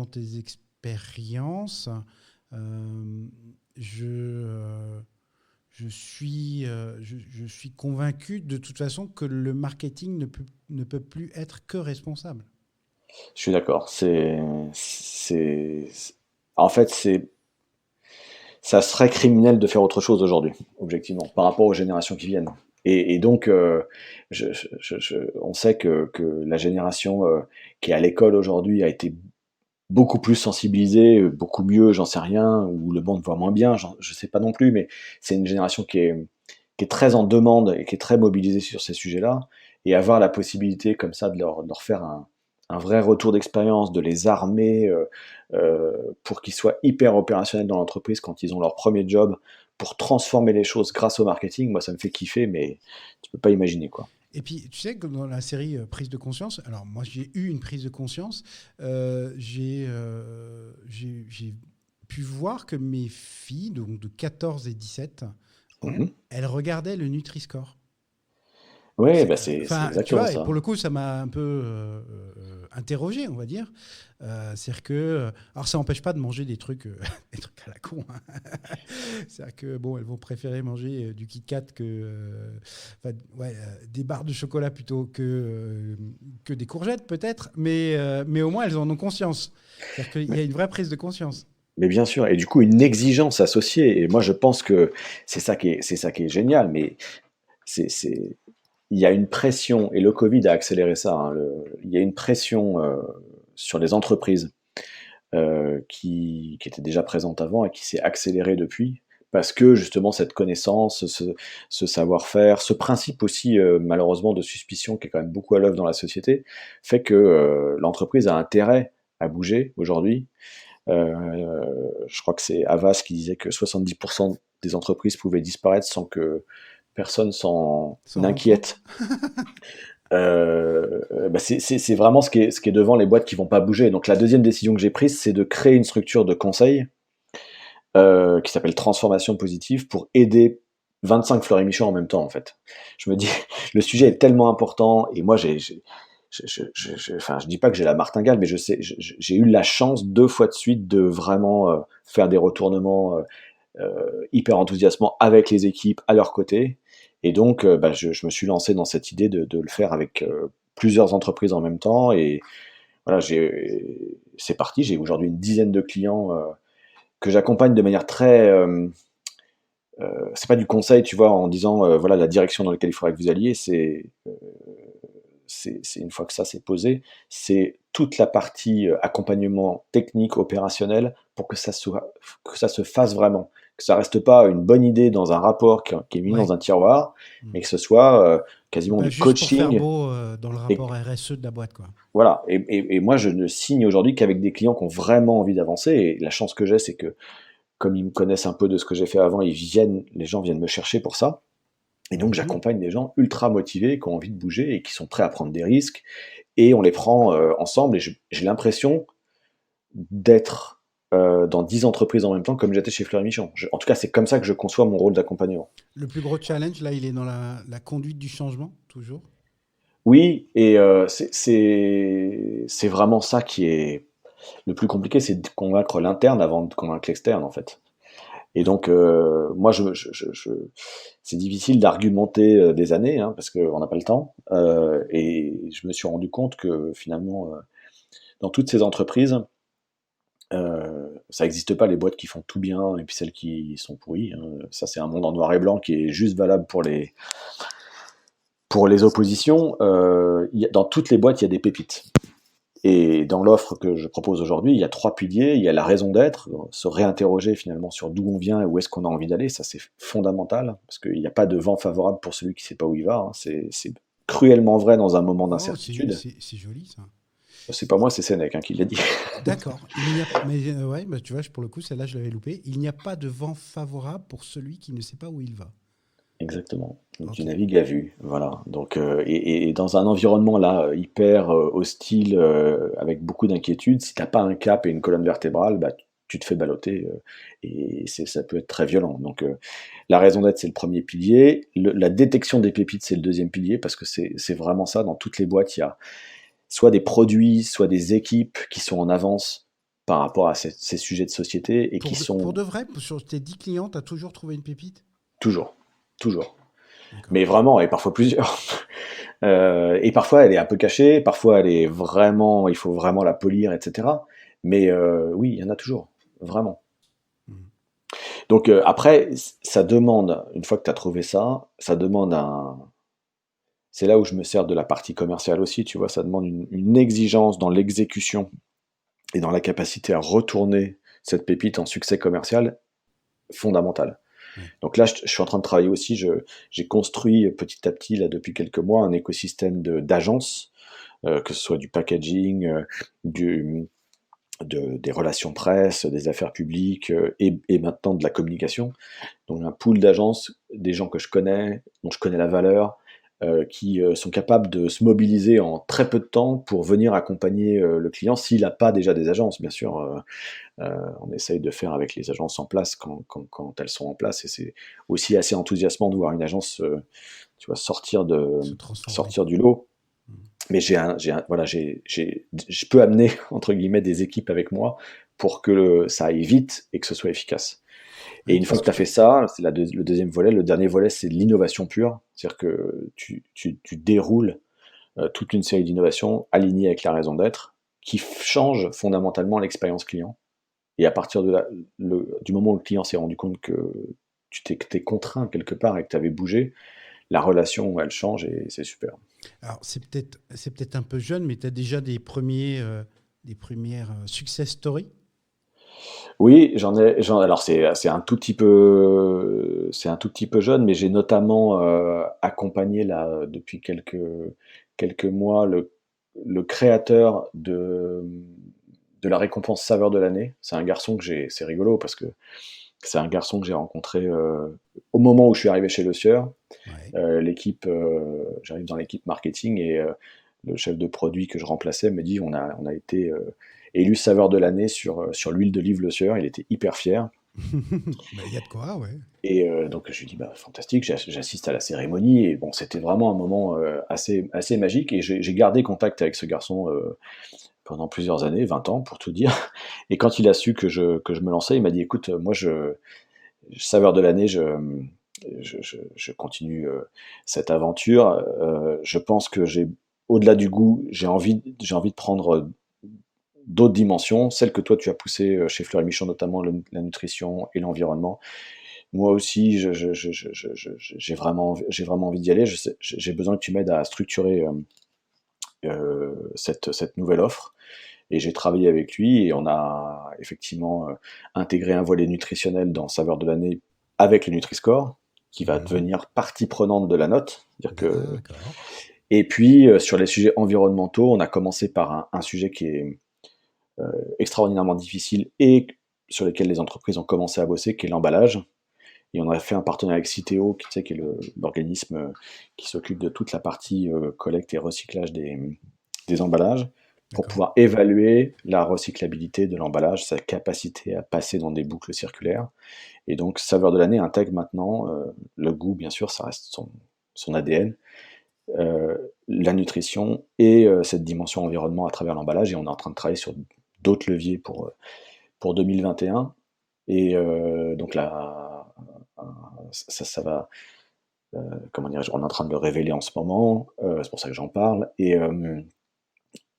tes expériences, je suis convaincu de toute façon que le marketing ne peut plus être que responsable. Je suis d'accord. En fait, ça serait criminel de faire autre chose aujourd'hui, objectivement, par rapport aux générations qui viennent. Et donc, on sait que la génération qui est à l'école aujourd'hui a été beaucoup plus sensibilisée, beaucoup mieux, j'en sais rien, ou le monde voit moins bien, je sais pas non plus, mais c'est une génération qui est très en demande et qui est très mobilisée sur ces sujets-là, et avoir la possibilité comme ça de leur faire un vrai retour d'expérience, de les armer pour qu'ils soient hyper opérationnels dans l'entreprise quand ils ont leur premier job, pour transformer les choses grâce au marketing, moi ça me fait kiffer, mais tu peux pas imaginer quoi. Et puis, tu sais que dans la série Prise de conscience, alors moi j'ai eu une prise de conscience, j'ai pu voir que mes filles, donc de 14 et 17, elles regardaient le Nutri-Score. Oui, c'est exactement ça. Pour le coup, ça m'a un peu interrogé, on va dire. C'est-à-dire que, alors ça n'empêche pas de manger des trucs à la con. Hein. C'est-à-dire que bon, elles vont préférer manger du Kit Kat des barres de chocolat plutôt que des courgettes peut-être, mais au moins elles en ont conscience. C'est-à-dire qu'il y a une vraie prise de conscience. Mais bien sûr, et du coup une exigence associée. Et moi, je pense que c'est ça qui est génial. Mais il y a une pression, et le Covid a accéléré ça, hein, il y a une pression sur les entreprises qui était déjà présente avant et qui s'est accélérée depuis, parce que justement cette connaissance, ce savoir-faire, ce principe aussi malheureusement de suspicion qui est quand même beaucoup à l'œuvre dans la société, fait que l'entreprise a intérêt à bouger aujourd'hui. Je crois que c'est Havas qui disait que 70% des entreprises pouvaient disparaître sans que personne s'en inquiète. C'est vraiment ce qui est devant les boîtes qui vont pas bouger. Donc la deuxième décision que j'ai prise, c'est de créer une structure de conseil qui s'appelle Transformation Positive, pour aider 25 Fleury Michon en même temps, en fait. Je me dis, le sujet est tellement important, et moi je dis pas que j'ai la martingale, mais j'ai eu la chance 2 fois de suite de vraiment faire des retournements hyper enthousiasmants avec les équipes à leur côté. Et donc, je me suis lancé dans cette idée de le faire avec plusieurs entreprises en même temps. Et voilà, c'est parti. J'ai aujourd'hui une dizaine de clients que j'accompagne de manière très... c'est pas du conseil, tu vois, en disant voilà la direction dans laquelle il faudrait que vous alliez. C'est une fois que ça s'est posé, c'est toute la partie accompagnement technique, opérationnel, pour que ça se fasse vraiment. Que ça reste pas une bonne idée dans un rapport qui est mis dans un tiroir, mais que ce soit quasiment du coaching. Pour faire beau dans le rapport RSE de la boîte, quoi. Voilà. Et moi, je ne signe aujourd'hui qu'avec des clients qui ont vraiment envie d'avancer. Et la chance que j'ai, c'est que comme ils me connaissent un peu de ce que j'ai fait avant, les gens viennent me chercher pour ça. Et donc, j'accompagne des gens ultra motivés, qui ont envie de bouger et qui sont prêts à prendre des risques. Et on les prend ensemble. Et j'ai l'impression d'être dans 10 entreprises en même temps, comme j'étais chez Fleury Michon. En tout cas, c'est comme ça que je conçois mon rôle d'accompagnement. Le plus gros challenge, là, il est dans la conduite du changement, toujours ? Oui, et c'est vraiment ça qui est le plus compliqué, c'est de convaincre l'interne avant de convaincre l'externe, en fait. Et donc, moi, c'est difficile d'argumenter des années, hein, parce qu'on n'a pas le temps. Et je me suis rendu compte que finalement, dans toutes ces entreprises, Ça n'existe pas les boîtes qui font tout bien et puis celles qui sont pourries, hein. Ça, c'est un monde en noir et blanc qui est juste valable pour les oppositions. Dans toutes les boîtes, il y a des pépites. Et dans l'offre que je propose aujourd'hui, il y a 3 piliers. Il y a la raison d'être, se réinterroger finalement sur d'où on vient et où est-ce qu'on a envie d'aller. Ça, c'est fondamental, parce qu'il n'y a pas de vent favorable pour celui qui ne sait pas où il va, hein. C'est cruellement vrai dans un moment Oh, d'incertitude. c'est joli ça. C'est pas moi, c'est Sénèque, hein, qui l'a dit. D'accord. Mais ouais, bah, tu vois, pour le coup, celle-là, je l'avais loupé. Il n'y a pas de vent favorable pour celui qui ne sait pas où il va. Exactement. Donc Ok. tu navigues à vue, voilà. Donc et dans un environnement là hyper hostile, avec beaucoup d'inquiétudes, si t'as pas un cap et une colonne vertébrale, bah tu te fais balloter, et ça peut être très violent. Donc la raison d'être, c'est le premier pilier. La détection des pépites, c'est le deuxième pilier, parce que c'est vraiment ça. Dans toutes les boîtes, il y a soit des produits, soit des équipes qui sont en avance par rapport à ces sujets de société et qui Pour sont de vrai, sur tes 10 clients, tu as toujours trouvé une pépite? toujours, toujours. D'accord. Mais vraiment, et parfois plusieurs. Et parfois elle est un peu cachée, parfois elle est vraiment, il faut vraiment la polir, etc. Mais oui, il y en a toujours, vraiment. Mhm. Donc après, ça demande, une fois que tu as trouvé ça, ça demande un... C'est là où je me sers de la partie commerciale aussi, tu vois, ça demande une exigence dans l'exécution et dans la capacité à retourner cette pépite en succès commercial fondamentale. Ouais. Donc là, je suis en train de travailler aussi. J'ai construit petit à petit, là, depuis quelques mois, un écosystème d'agences, que ce soit du packaging, des relations presse, des affaires publiques, et maintenant de la communication. Donc un pool d'agences, des gens que je connais, dont je connais la valeur, qui sont capables de se mobiliser en très peu de temps pour venir accompagner le client s'il n'a pas déjà des agences, bien sûr. On essaye de faire avec les agences en place quand elles sont en place, et c'est aussi assez enthousiasmant de voir une agence, tu vois, Se transformer. sortir du lot. Mhm. Mais voilà, je peux amener entre guillemets des équipes avec moi pour que ça aille vite et que ce soit efficace. Et Oui, une fois parce que tu que as fait ça, c'est le deuxième volet. Le dernier volet, c'est de l'innovation pure, c'est-à-dire que tu déroules toute une série d'innovations alignées avec la raison d'être, qui changent fondamentalement l'expérience client. Et à partir du moment où le client s'est rendu compte que tu t'es contraint quelque part et que tu avais bougé, la relation, elle change et c'est super. alors c'est peut-être un peu jeune, mais tu as déjà des premières success stories. Oui, alors c'est un tout petit peu jeune, mais j'ai notamment accompagné là depuis quelques mois le créateur de la récompense saveur de l'année. C'est rigolo parce que c'est un garçon que j'ai rencontré au moment où je suis arrivé chez Le Sieur. Ouais. J'arrive dans l'équipe marketing et le chef de produit que je remplaçais me dit on a été élu saveur de l'année sur l'huile d'olive Le Sieur. Il était hyper fier. Bah, il y a de quoi, ouais. Et donc je lui dis bah, fantastique, j'assiste à la cérémonie et bon c'était vraiment un moment assez magique et j'ai gardé contact avec ce garçon pendant plusieurs années, 20 ans pour tout dire. Et quand il a su que je me lançais, il m'a dit écoute, moi saveur de l'année, je continue cette aventure. Je pense que au-delà du goût, j'ai envie de prendre d'autres dimensions, celles que toi tu as poussées chez Fleury Michon, notamment la nutrition et l'environnement. Moi aussi, j'ai vraiment envie d'y aller. J'ai besoin que tu m'aides à structurer cette nouvelle offre. Et j'ai travaillé avec lui et on a effectivement intégré un volet nutritionnel dans Saveur de l'année avec le Nutri-Score, qui va Mhm. devenir partie prenante de la note. Dire que... D'accord. Et puis sur les sujets environnementaux, on a commencé par un sujet qui est extraordinairement difficile et sur lequel les entreprises ont commencé à bosser, qui est l'emballage. Et on a fait un partenariat avec Citeo, qui est l'organisme qui s'occupe de toute la partie collecte et recyclage des emballages, pour D'accord. pouvoir évaluer la recyclabilité de l'emballage, sa capacité à passer dans des boucles circulaires. Et donc, Saveur de l'année intègre maintenant le goût, bien sûr, ça reste son ADN, la nutrition et cette dimension environnement à travers l'emballage. Et on est en train de travailler sur d'autres leviers pour 2021. Et donc là, ça va, comment dirais-je, on est en train de le révéler en ce moment, c'est pour ça que j'en parle.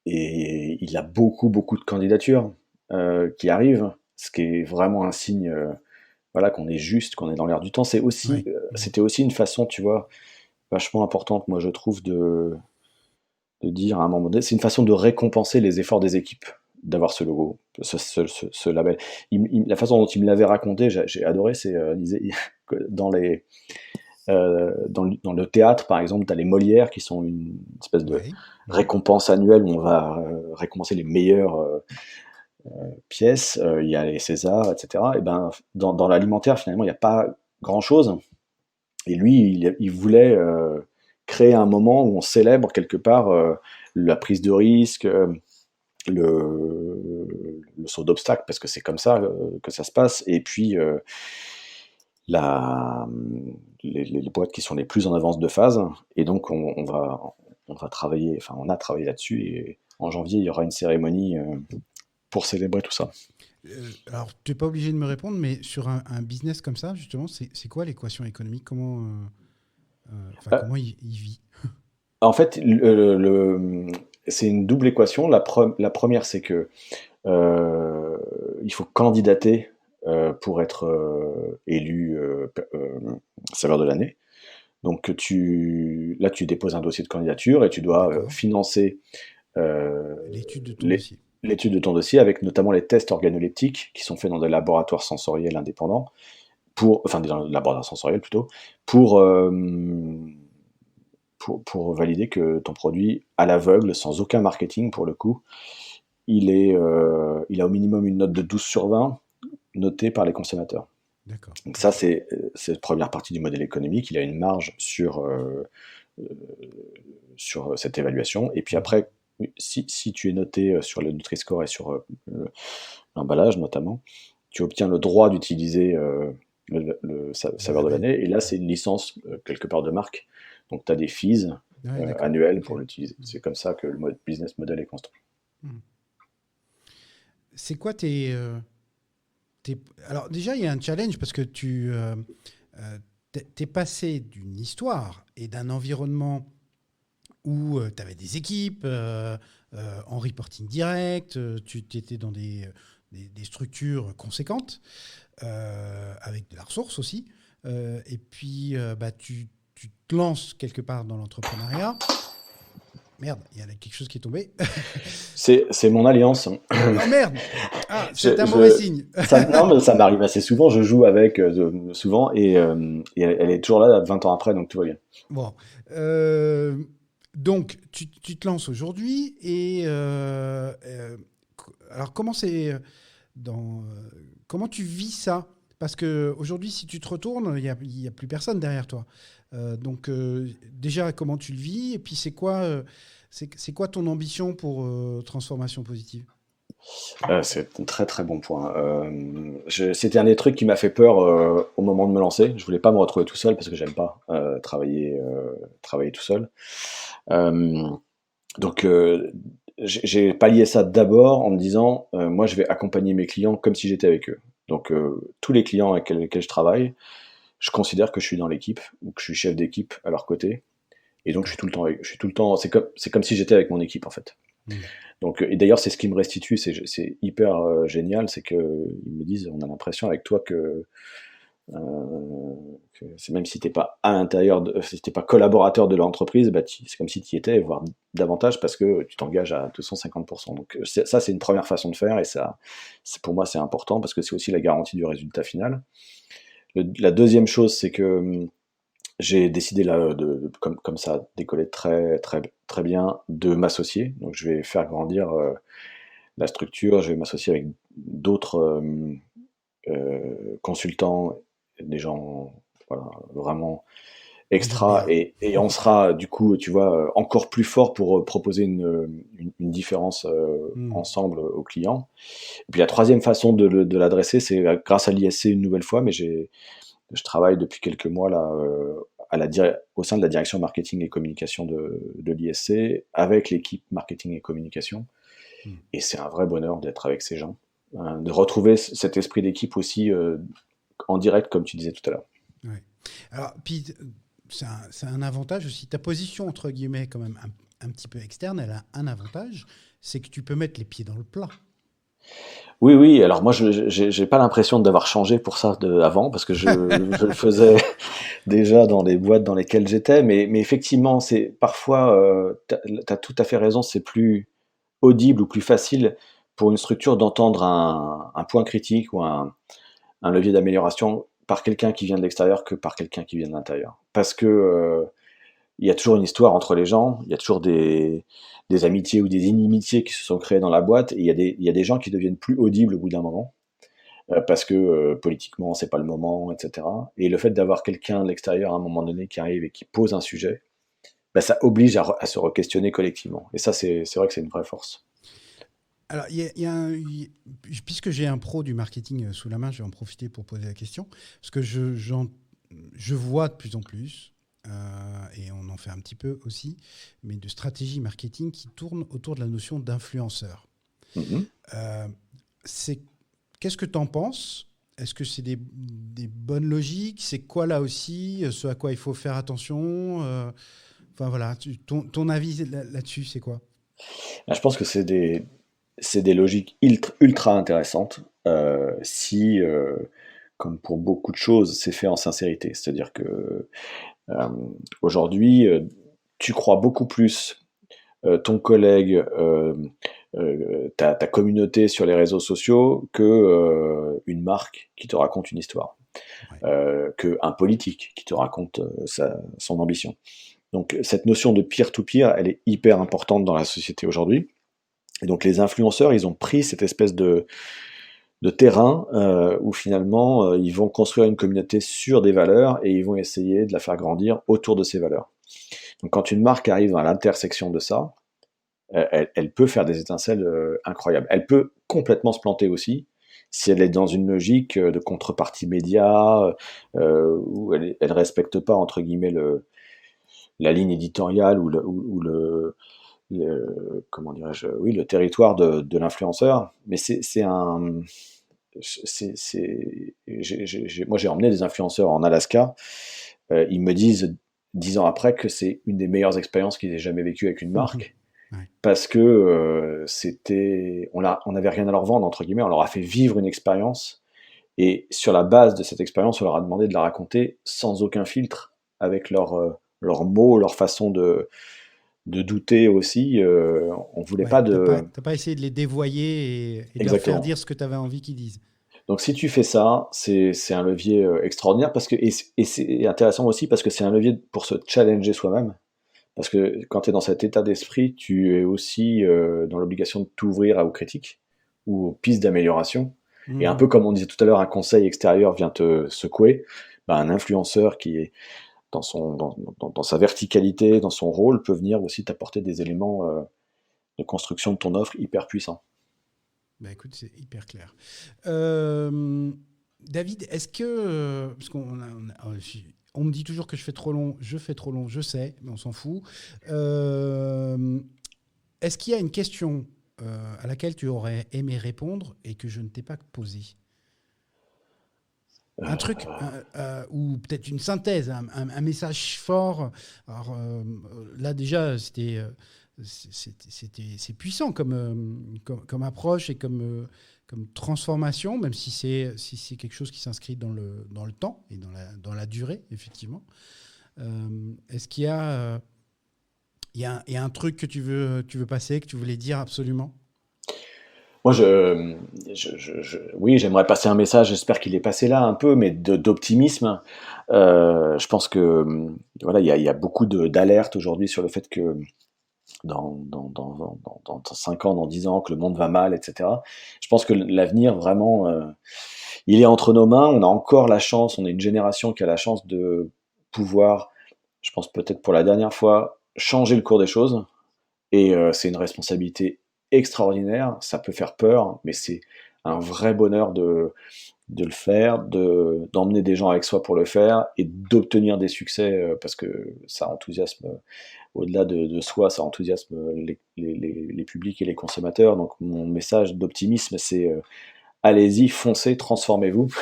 Et il a beaucoup, beaucoup de candidatures. qui arrive, ce qui est vraiment un signe, voilà, qu'on est juste, qu'on est dans l'air du temps. Ouais. C'était aussi une façon, tu vois, vachement importante, moi je trouve, de dire à un moment donné, c'est une façon de récompenser les efforts des équipes d'avoir ce logo, ce label. La façon dont il me l'avait raconté, j'ai adoré, c'est il disait que dans le théâtre, par exemple, tu as les Molières qui sont une espèce de Ouais. récompense annuelle où on va récompenser les meilleures pièces. Il y a les Césars, etc. Et ben, dans l'alimentaire, finalement, il n'y a pas grand-chose. Et lui, il voulait créer un moment où on célèbre quelque part la prise de risque, le saut d'obstacle, parce que c'est comme ça que ça se passe. Et puis, la, les boîtes qui sont les plus en avance de phase. Et donc, on va travailler, enfin, on a travaillé là-dessus. Et en janvier, il y aura une cérémonie pour célébrer tout ça. Alors, tu n'es pas obligé de me répondre, mais sur un business comme ça, justement, c'est quoi l'équation économique? Comment il vit? En fait, c'est une double équation. La première, c'est que il faut candidater pour être élu saveur de l'année. Donc là, tu déposes un dossier de candidature et tu dois D'accord. financer euh, L'étude de ton l'é- dossier. l'étude de ton dossier avec notamment les tests organoleptiques qui sont faits dans des laboratoires sensoriels indépendants, enfin des laboratoires sensoriels plutôt, pour, euh, pour valider que ton produit, à l'aveugle, sans aucun marketing pour le coup, il a au minimum une note de 12 sur 20 notée par les consommateurs. D'accord. Donc ça, c'est la première partie du modèle économique. Il a une marge euh, sur cette évaluation. Et puis Mhm. après, si tu es noté sur le Nutri-Score et sur l'emballage notamment, tu obtiens le droit d'utiliser Le saveur de label. l'année. Et là, Ouais. c'est une licence quelque part de marque. Donc tu as des fees Ouais, d'accord. annuelles Ok. pour l'utiliser. Mhm. C'est comme ça que le business model est construit. Mhm. C'est quoi Alors, déjà, il y a un challenge parce que t'es passé d'une histoire et d'un environnement où tu avais des équipes en reporting direct, tu étais dans des structures conséquentes, avec de la ressource aussi. Et puis, tu te lances quelque part dans l'entrepreneuriat. Merde, il y a quelque chose qui est tombé. C'est mon alliance. Oh merde! Ah, c'est Je, un mauvais je, signe. non, mais ça m'arrive assez souvent. Je joue avec souvent et elle est toujours là 20 ans après, donc tout va bien. Bon. Euh, donc, tu te lances aujourd'hui et alors comment tu vis ça? Parce que aujourd'hui, si tu te retournes, il y a plus personne derrière toi. Déjà, comment tu le vis? Et puis, c'est quoi ton ambition pour transformation positive? C'est un très très bon point. C'était un des trucs qui m'a fait peur au moment de me lancer. Je voulais pas me retrouver tout seul parce que j'aime pas travailler tout seul. Euh, donc j'ai pallié ça d'abord en me disant, moi je vais accompagner mes clients comme si j'étais avec eux. Donc tous les clients avec lesquels je travaille, je considère que je suis dans l'équipe ou que je suis chef d'équipe à leur côté. Et donc je suis D'accord. tout le temps, je suis tout le temps. C'est comme si j'étais avec mon équipe en fait. Hmm. Donc, et d'ailleurs, c'est ce qui me restitue, c'est hyper génial, c'est qu'ils me disent, on a l'impression avec toi que même si t'es pas à l'intérieur, si t'es pas collaborateur de l'entreprise, bah, c'est comme si tu y étais, voire davantage, parce que tu t'engages à 250%. Donc ça, c'est une première façon de faire, et ça, pour moi, c'est important, parce que c'est aussi la garantie du résultat final. La deuxième chose, c'est que j'ai décidé là, comme ça a décollé très, très, très bien, de m'associer. Donc je vais faire grandir la structure, je vais m'associer avec d'autres consultants, des gens voilà, vraiment extra, Bien. et on sera du coup, tu vois, encore plus fort pour proposer une différence Hmm. ensemble aux clients. Et puis la troisième façon de l'adresser, c'est grâce à l'ISC une nouvelle fois, mais je travaille depuis quelques mois là au sein de la direction marketing et communication de l'ISC avec l'équipe marketing et communication. Hmm. Et c'est un vrai bonheur d'être avec ces gens, de retrouver cet esprit d'équipe aussi en direct, comme tu disais tout à l'heure. Ouais. Alors, puis, c'est un avantage aussi. Ta position, entre guillemets, quand même un petit peu externe, elle a un avantage, c'est que tu peux mettre les pieds dans le plat. Oui, oui, alors moi j'ai pas l'impression d'avoir changé pour ça avant, parce que je le faisais déjà dans les boîtes dans lesquelles j'étais, mais effectivement, c'est parfois, tu as tout à fait raison, c'est plus audible ou plus facile pour une structure d'entendre un point critique ou un levier d'amélioration par quelqu'un qui vient de l'extérieur que par quelqu'un qui vient de l'intérieur. Parce que il y a toujours une histoire entre les gens, il y a toujours des amitiés ou des inimitiés qui se sont créées dans la boîte, et il y a des gens qui deviennent plus audibles au bout d'un moment, parce que politiquement c'est pas le moment, etc. Et le fait d'avoir quelqu'un de l'extérieur à un moment donné qui arrive et qui pose un sujet, bah, ça oblige à se re-questionner collectivement. Et ça, c'est vrai que c'est une vraie force. Alors, puisque j'ai un pro du marketing sous la main, je vais en profiter pour poser la question. Parce que je vois de plus en plus, et on en fait un petit peu aussi, mais de stratégie marketing qui tourne autour de la notion d'influenceur. Mhm. Euh, c'est, qu'est-ce que tu en penses? Est-ce que c'est des bonnes logiques? C'est quoi là aussi ce à quoi il faut faire attention? Enfin voilà, ton avis là-dessus, c'est quoi? Je pense que c'est des logiques ultra intéressantes, si, comme pour beaucoup de choses, c'est fait en sincérité. C'est-à-dire que euh, aujourd'hui, tu crois beaucoup plus ton collègue, ta communauté sur les réseaux sociaux que une marque qui te raconte une histoire, Ouais. qu'un politique qui te raconte son ambition. Donc cette notion de peer-to-peer, elle est hyper importante dans la société aujourd'hui. Et donc les influenceurs, ils ont pris cette espèce de terrain où finalement ils vont construire une communauté sur des valeurs et ils vont essayer de la faire grandir autour de ces valeurs. Donc quand une marque arrive à l'intersection de ça, elle peut faire des étincelles incroyables. Elle peut complètement se planter aussi si elle est dans une logique de contrepartie média, où elle ne respecte pas, entre guillemets, la ligne éditoriale comment dirais-je, oui, le territoire de l'influenceur. Mais moi j'ai emmené des influenceurs en Alaska. Ils me disent 10 ans après que c'est une des meilleures expériences qu'ils aient jamais vécues avec une marque, Ouais. parce que on n'avait rien à leur vendre, entre guillemets, on leur a fait vivre une expérience, et sur la base de cette expérience, on leur a demandé de la raconter sans aucun filtre, avec leurs mots, leur façon de douter aussi. On voulait Ouais, pas de... t'as pas essayé de les dévoyer et de leur faire Exactement. dire ce que tu avais envie qu'ils disent. Donc si tu fais ça, c'est un levier extraordinaire, et c'est intéressant aussi parce que c'est un levier pour se challenger soi-même. Parce que quand tu es dans cet état d'esprit, tu es aussi dans l'obligation de t'ouvrir aux critiques ou aux pistes d'amélioration. Et un Mhm. peu comme on disait tout à l'heure, un conseil extérieur vient te secouer, bah, un influenceur qui est dans sa verticalité, dans son rôle, peut venir aussi t'apporter des éléments de construction de ton offre hyper puissants. Bah écoute, c'est hyper clair. David, est-ce que... parce on me dit toujours que je fais trop long, je sais, mais on s'en fout. Euh, Est-ce qu'il y a une question à laquelle tu aurais aimé répondre et que je ne t'ai pas posée? Un truc, ou peut-être une synthèse, un message fort. Alors là déjà, c'est puissant comme approche et comme transformation, même si c'est quelque chose qui s'inscrit dans le temps et dans la durée, effectivement. Est-ce qu'il y a, il y a un truc que tu veux passer, que tu voulais dire absolument? Moi, oui, j'aimerais passer un message, j'espère qu'il est passé là un peu, mais d'optimisme. Je pense que voilà, il y a beaucoup d'alertes aujourd'hui sur le fait que dans 5 ans, dans 10 ans, que le monde va mal, etc. Je pense que l'avenir, vraiment, il est entre nos mains. On a encore la chance, on est une génération qui a la chance de pouvoir, je pense peut-être pour la dernière fois, changer le cours des choses. Et c'est une responsabilité extraordinaire. Ça peut faire peur, mais c'est un vrai bonheur de le faire, d'emmener des gens avec soi pour le faire et d'obtenir des succès, parce que ça enthousiasme, au-delà de soi, ça enthousiasme les publics et les consommateurs. Donc mon message d'optimisme, c'est allez-y, foncez, transformez-vous,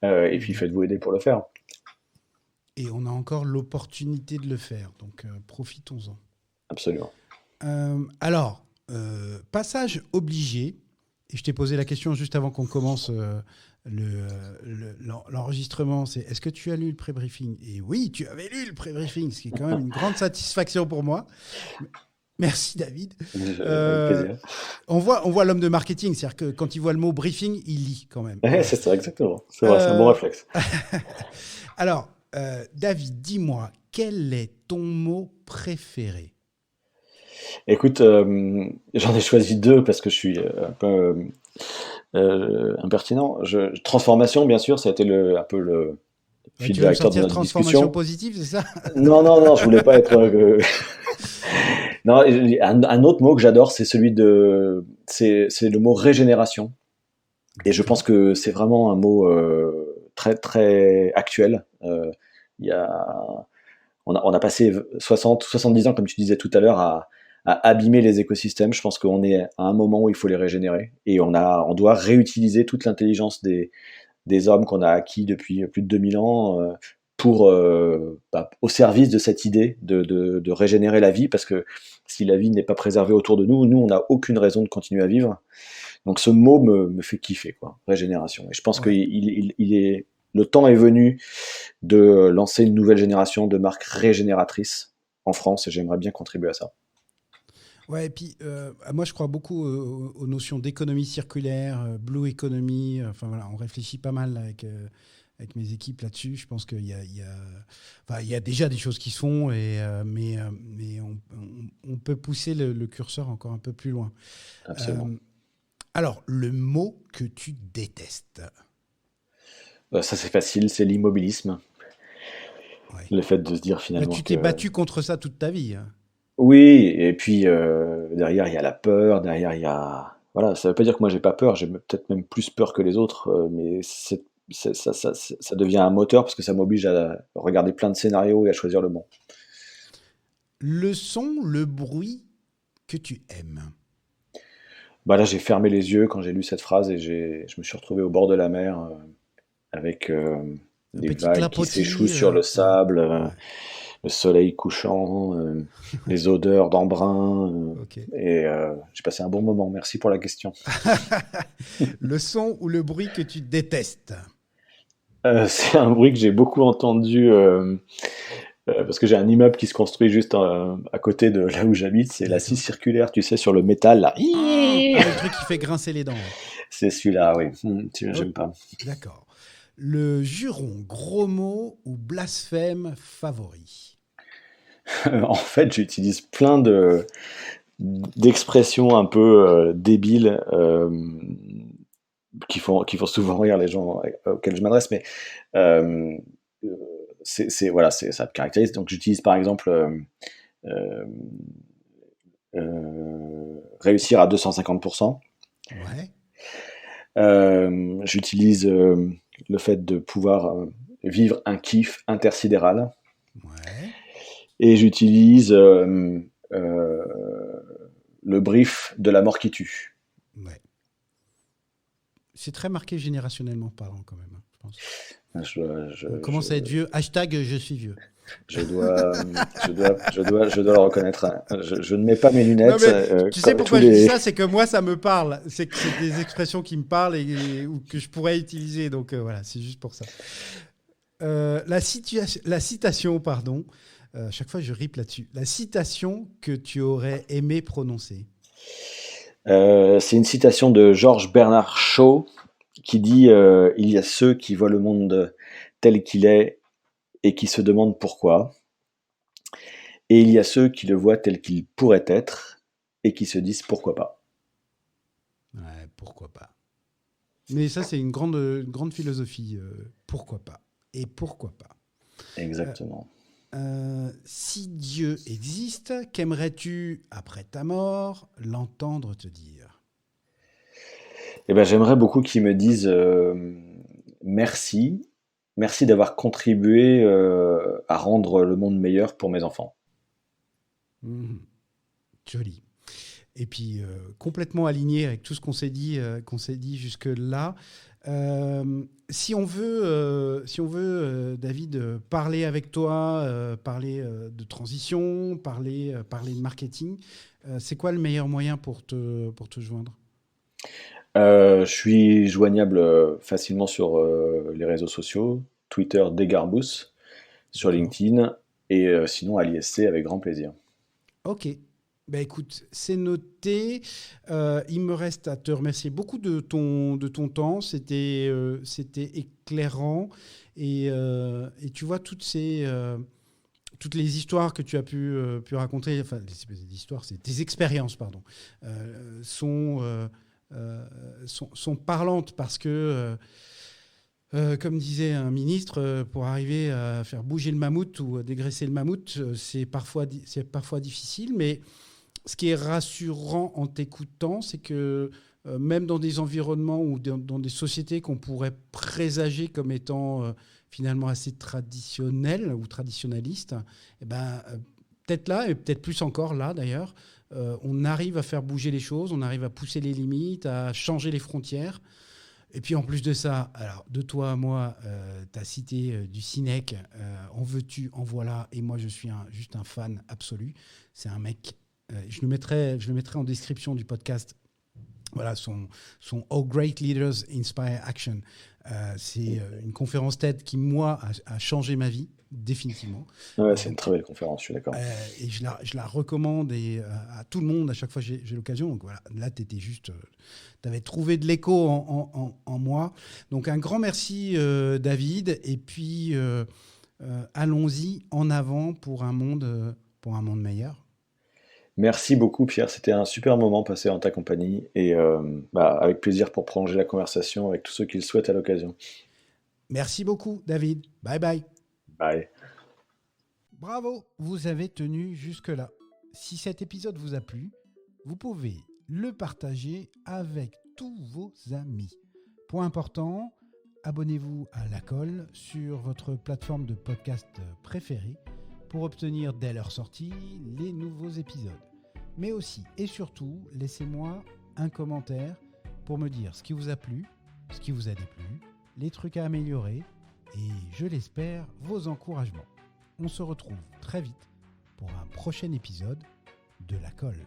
et puis Mhm. faites-vous aider pour le faire. Et on a encore l'opportunité de le faire, donc profitons-en. Absolument. Alors, passage obligé, Et je t'ai posé la question juste avant qu'on commence l'enregistrement, c'est est-ce que tu as lu le pré-briefing? Et oui, tu avais lu le pré-briefing, ce qui est quand même une grande satisfaction pour moi. Merci David. Avec plaisir. On voit l'homme de marketing, c'est-à-dire que quand il voit le mot briefing, il lit quand même. Ouais, c'est ça, exactement. C'est vrai, c'est un bon réflexe. Alors, David, dis-moi, quel est ton mot préféré? Écoute, j'en ai choisi 2 parce que je suis un peu impertinent. Transformation, bien sûr, ça a été un peu le fil Tu vas me directeur de sortir notre transformation discussion. positive, c'est ça? Non, non, non, je voulais pas être. Non, un autre mot que j'adore, c'est c'est le mot régénération. Et je pense que c'est vraiment un mot très très actuel. Il y a, on a passé 70 ans, comme tu disais tout à l'heure, à abîmer les écosystèmes. Je pense qu'on est à un moment où il faut les régénérer et on doit réutiliser toute l'intelligence des hommes qu'on a acquis depuis plus de 2000 ans au service de cette idée de régénérer la vie, parce que si la vie n'est pas préservée autour de nous, on n'a aucune raison de continuer à vivre. Donc ce mot me fait kiffer, quoi, régénération. Et je pense que le temps est venu de lancer une nouvelle génération de marques régénératrices en France, et j'aimerais bien contribuer à ça. Ouais, et puis moi je crois beaucoup aux notions d'économie circulaire, blue economy. Enfin voilà, on réfléchit pas mal là, avec mes équipes là-dessus. Je pense qu'il y a déjà des choses qui se font, mais on peut pousser le curseur encore un peu plus loin. Absolument. Alors, le mot que tu détestes? Ça c'est facile, c'est l'immobilisme. Ouais. Le fait de se dire finalement Tu t'es battu contre ça toute ta vie. Oui, et puis derrière il y a la peur, derrière il y a... Voilà, ça veut pas dire que moi j'ai pas peur, j'ai peut-être même plus peur que les autres, mais ça devient un moteur parce que ça m'oblige à regarder plein de scénarios et à choisir le bon. Le son, le bruit que tu aimes? Bah là j'ai fermé les yeux quand j'ai lu cette phrase et je me suis retrouvé au bord de la mer avec des petit vagues qui clapotis, s'échouent sur le sable, ouais. le soleil couchant, les odeurs d'embrun, Ok. et j'ai passé un bon moment. Merci pour la question. Le son ou le bruit que tu détestes? C'est un bruit que j'ai beaucoup entendu parce que j'ai un immeuble qui se construit juste à côté de là où j'habite. C'est la scie circulaire, tu sais, sur le métal, là. Le truc qui fait grincer les dents. C'est celui-là, oui. J'aime pas. D'accord. Le juron, gros mot ou blasphème favori? En fait, j'utilise plein d'expressions un peu débiles qui font souvent rire les gens auxquels je m'adresse, mais euh, voilà, ça me caractérise. Donc j'utilise par exemple réussir à 250%. Ouais. J'utilise le fait de pouvoir vivre un kiff intersidéral. Ouais. Et j'utilise le brief de la mort qui tue. Ouais. C'est très marqué générationnellement parlant quand même, je pense. On commence à être vieux. Hashtag je suis vieux. Je dois le reconnaître. Je ne mets pas mes lunettes. Non, tu sais pourquoi je dis ça? C'est que moi, ça me parle. C'est que c'est des expressions qui me parlent ou que je pourrais utiliser. Donc voilà, c'est juste pour ça. La citation, pardon. Chaque fois, je rip là-dessus. La citation que tu aurais aimé prononcer? C'est une citation de George Bernard Shaw qui dit il y a ceux qui voient le monde tel qu'il est et qui se demandent pourquoi. Et il y a ceux qui le voient tel qu'il pourrait être et qui se disent pourquoi pas. Ouais, pourquoi pas. Mais ça, c'est une grande philosophie. Pourquoi pas? Et pourquoi pas? Exactement. Si Dieu existe, qu'aimerais-tu, après ta mort, l'entendre te dire? Eh ben, j'aimerais beaucoup qu'ils me disent merci. Merci d'avoir contribué à rendre le monde meilleur pour mes enfants. Joli. Et puis, complètement aligné avec tout ce qu'on s'est dit jusque-là. Si on veut, David, parler avec toi, parler de transition, parler de marketing, c'est quoi le meilleur moyen pour te joindre? Je suis joignable facilement sur les réseaux sociaux, Twitter Desgarbous, sur D'accord. LinkedIn, et sinon à l'ISC avec grand plaisir. Ok. Ben écoute, c'est noté. Il me reste à te remercier beaucoup de ton temps. C'était éclairant. Et tu vois, toutes les histoires que tu as pu raconter, enfin, les histoires, c'est tes expériences, pardon, sont parlantes parce que comme disait un ministre, pour arriver à faire bouger le mammouth ou à dégraisser le mammouth, c'est parfois difficile. Mais ce qui est rassurant en t'écoutant, c'est que même dans des environnements ou dans des sociétés qu'on pourrait présager comme étant finalement assez traditionnelles ou traditionnalistes, eh ben, peut-être là, et peut-être plus encore là d'ailleurs, on arrive à faire bouger les choses, on arrive à pousser les limites, à changer les frontières. Et puis en plus de ça, alors de toi à moi, tu as cité du Sinek, en veux-tu, en voilà, et moi je suis juste un fan absolu. C'est un mec, je le mettrai en description du podcast. Voilà, son How Great Leaders Inspire Action. C'est une conférence TED qui, moi, a changé ma vie, définitivement. Ouais, c'est une Donc, très belle conférence, je suis d'accord. et je la recommande à tout le monde à chaque fois que j'ai l'occasion. Donc voilà, là, tu étais juste. Tu avais trouvé de l'écho en moi. Donc un grand merci, David. Et puis, allons-y en avant pour un monde meilleur. Merci beaucoup, Pierre. C'était un super moment passé en ta compagnie et avec plaisir pour prolonger la conversation avec tous ceux qui le souhaitent à l'occasion. Merci beaucoup, David. Bye bye. Bye. Bravo, vous avez tenu jusque-là. Si cet épisode vous a plu, vous pouvez le partager avec tous vos amis. Point important, abonnez-vous à La Colle sur votre plateforme de podcast préférée pour obtenir dès leur sortie les nouveaux épisodes. Mais aussi et surtout, laissez-moi un commentaire pour me dire ce qui vous a plu, ce qui vous a déplu, les trucs à améliorer et, je l'espère, vos encouragements. On se retrouve très vite pour un prochain épisode de La Colle.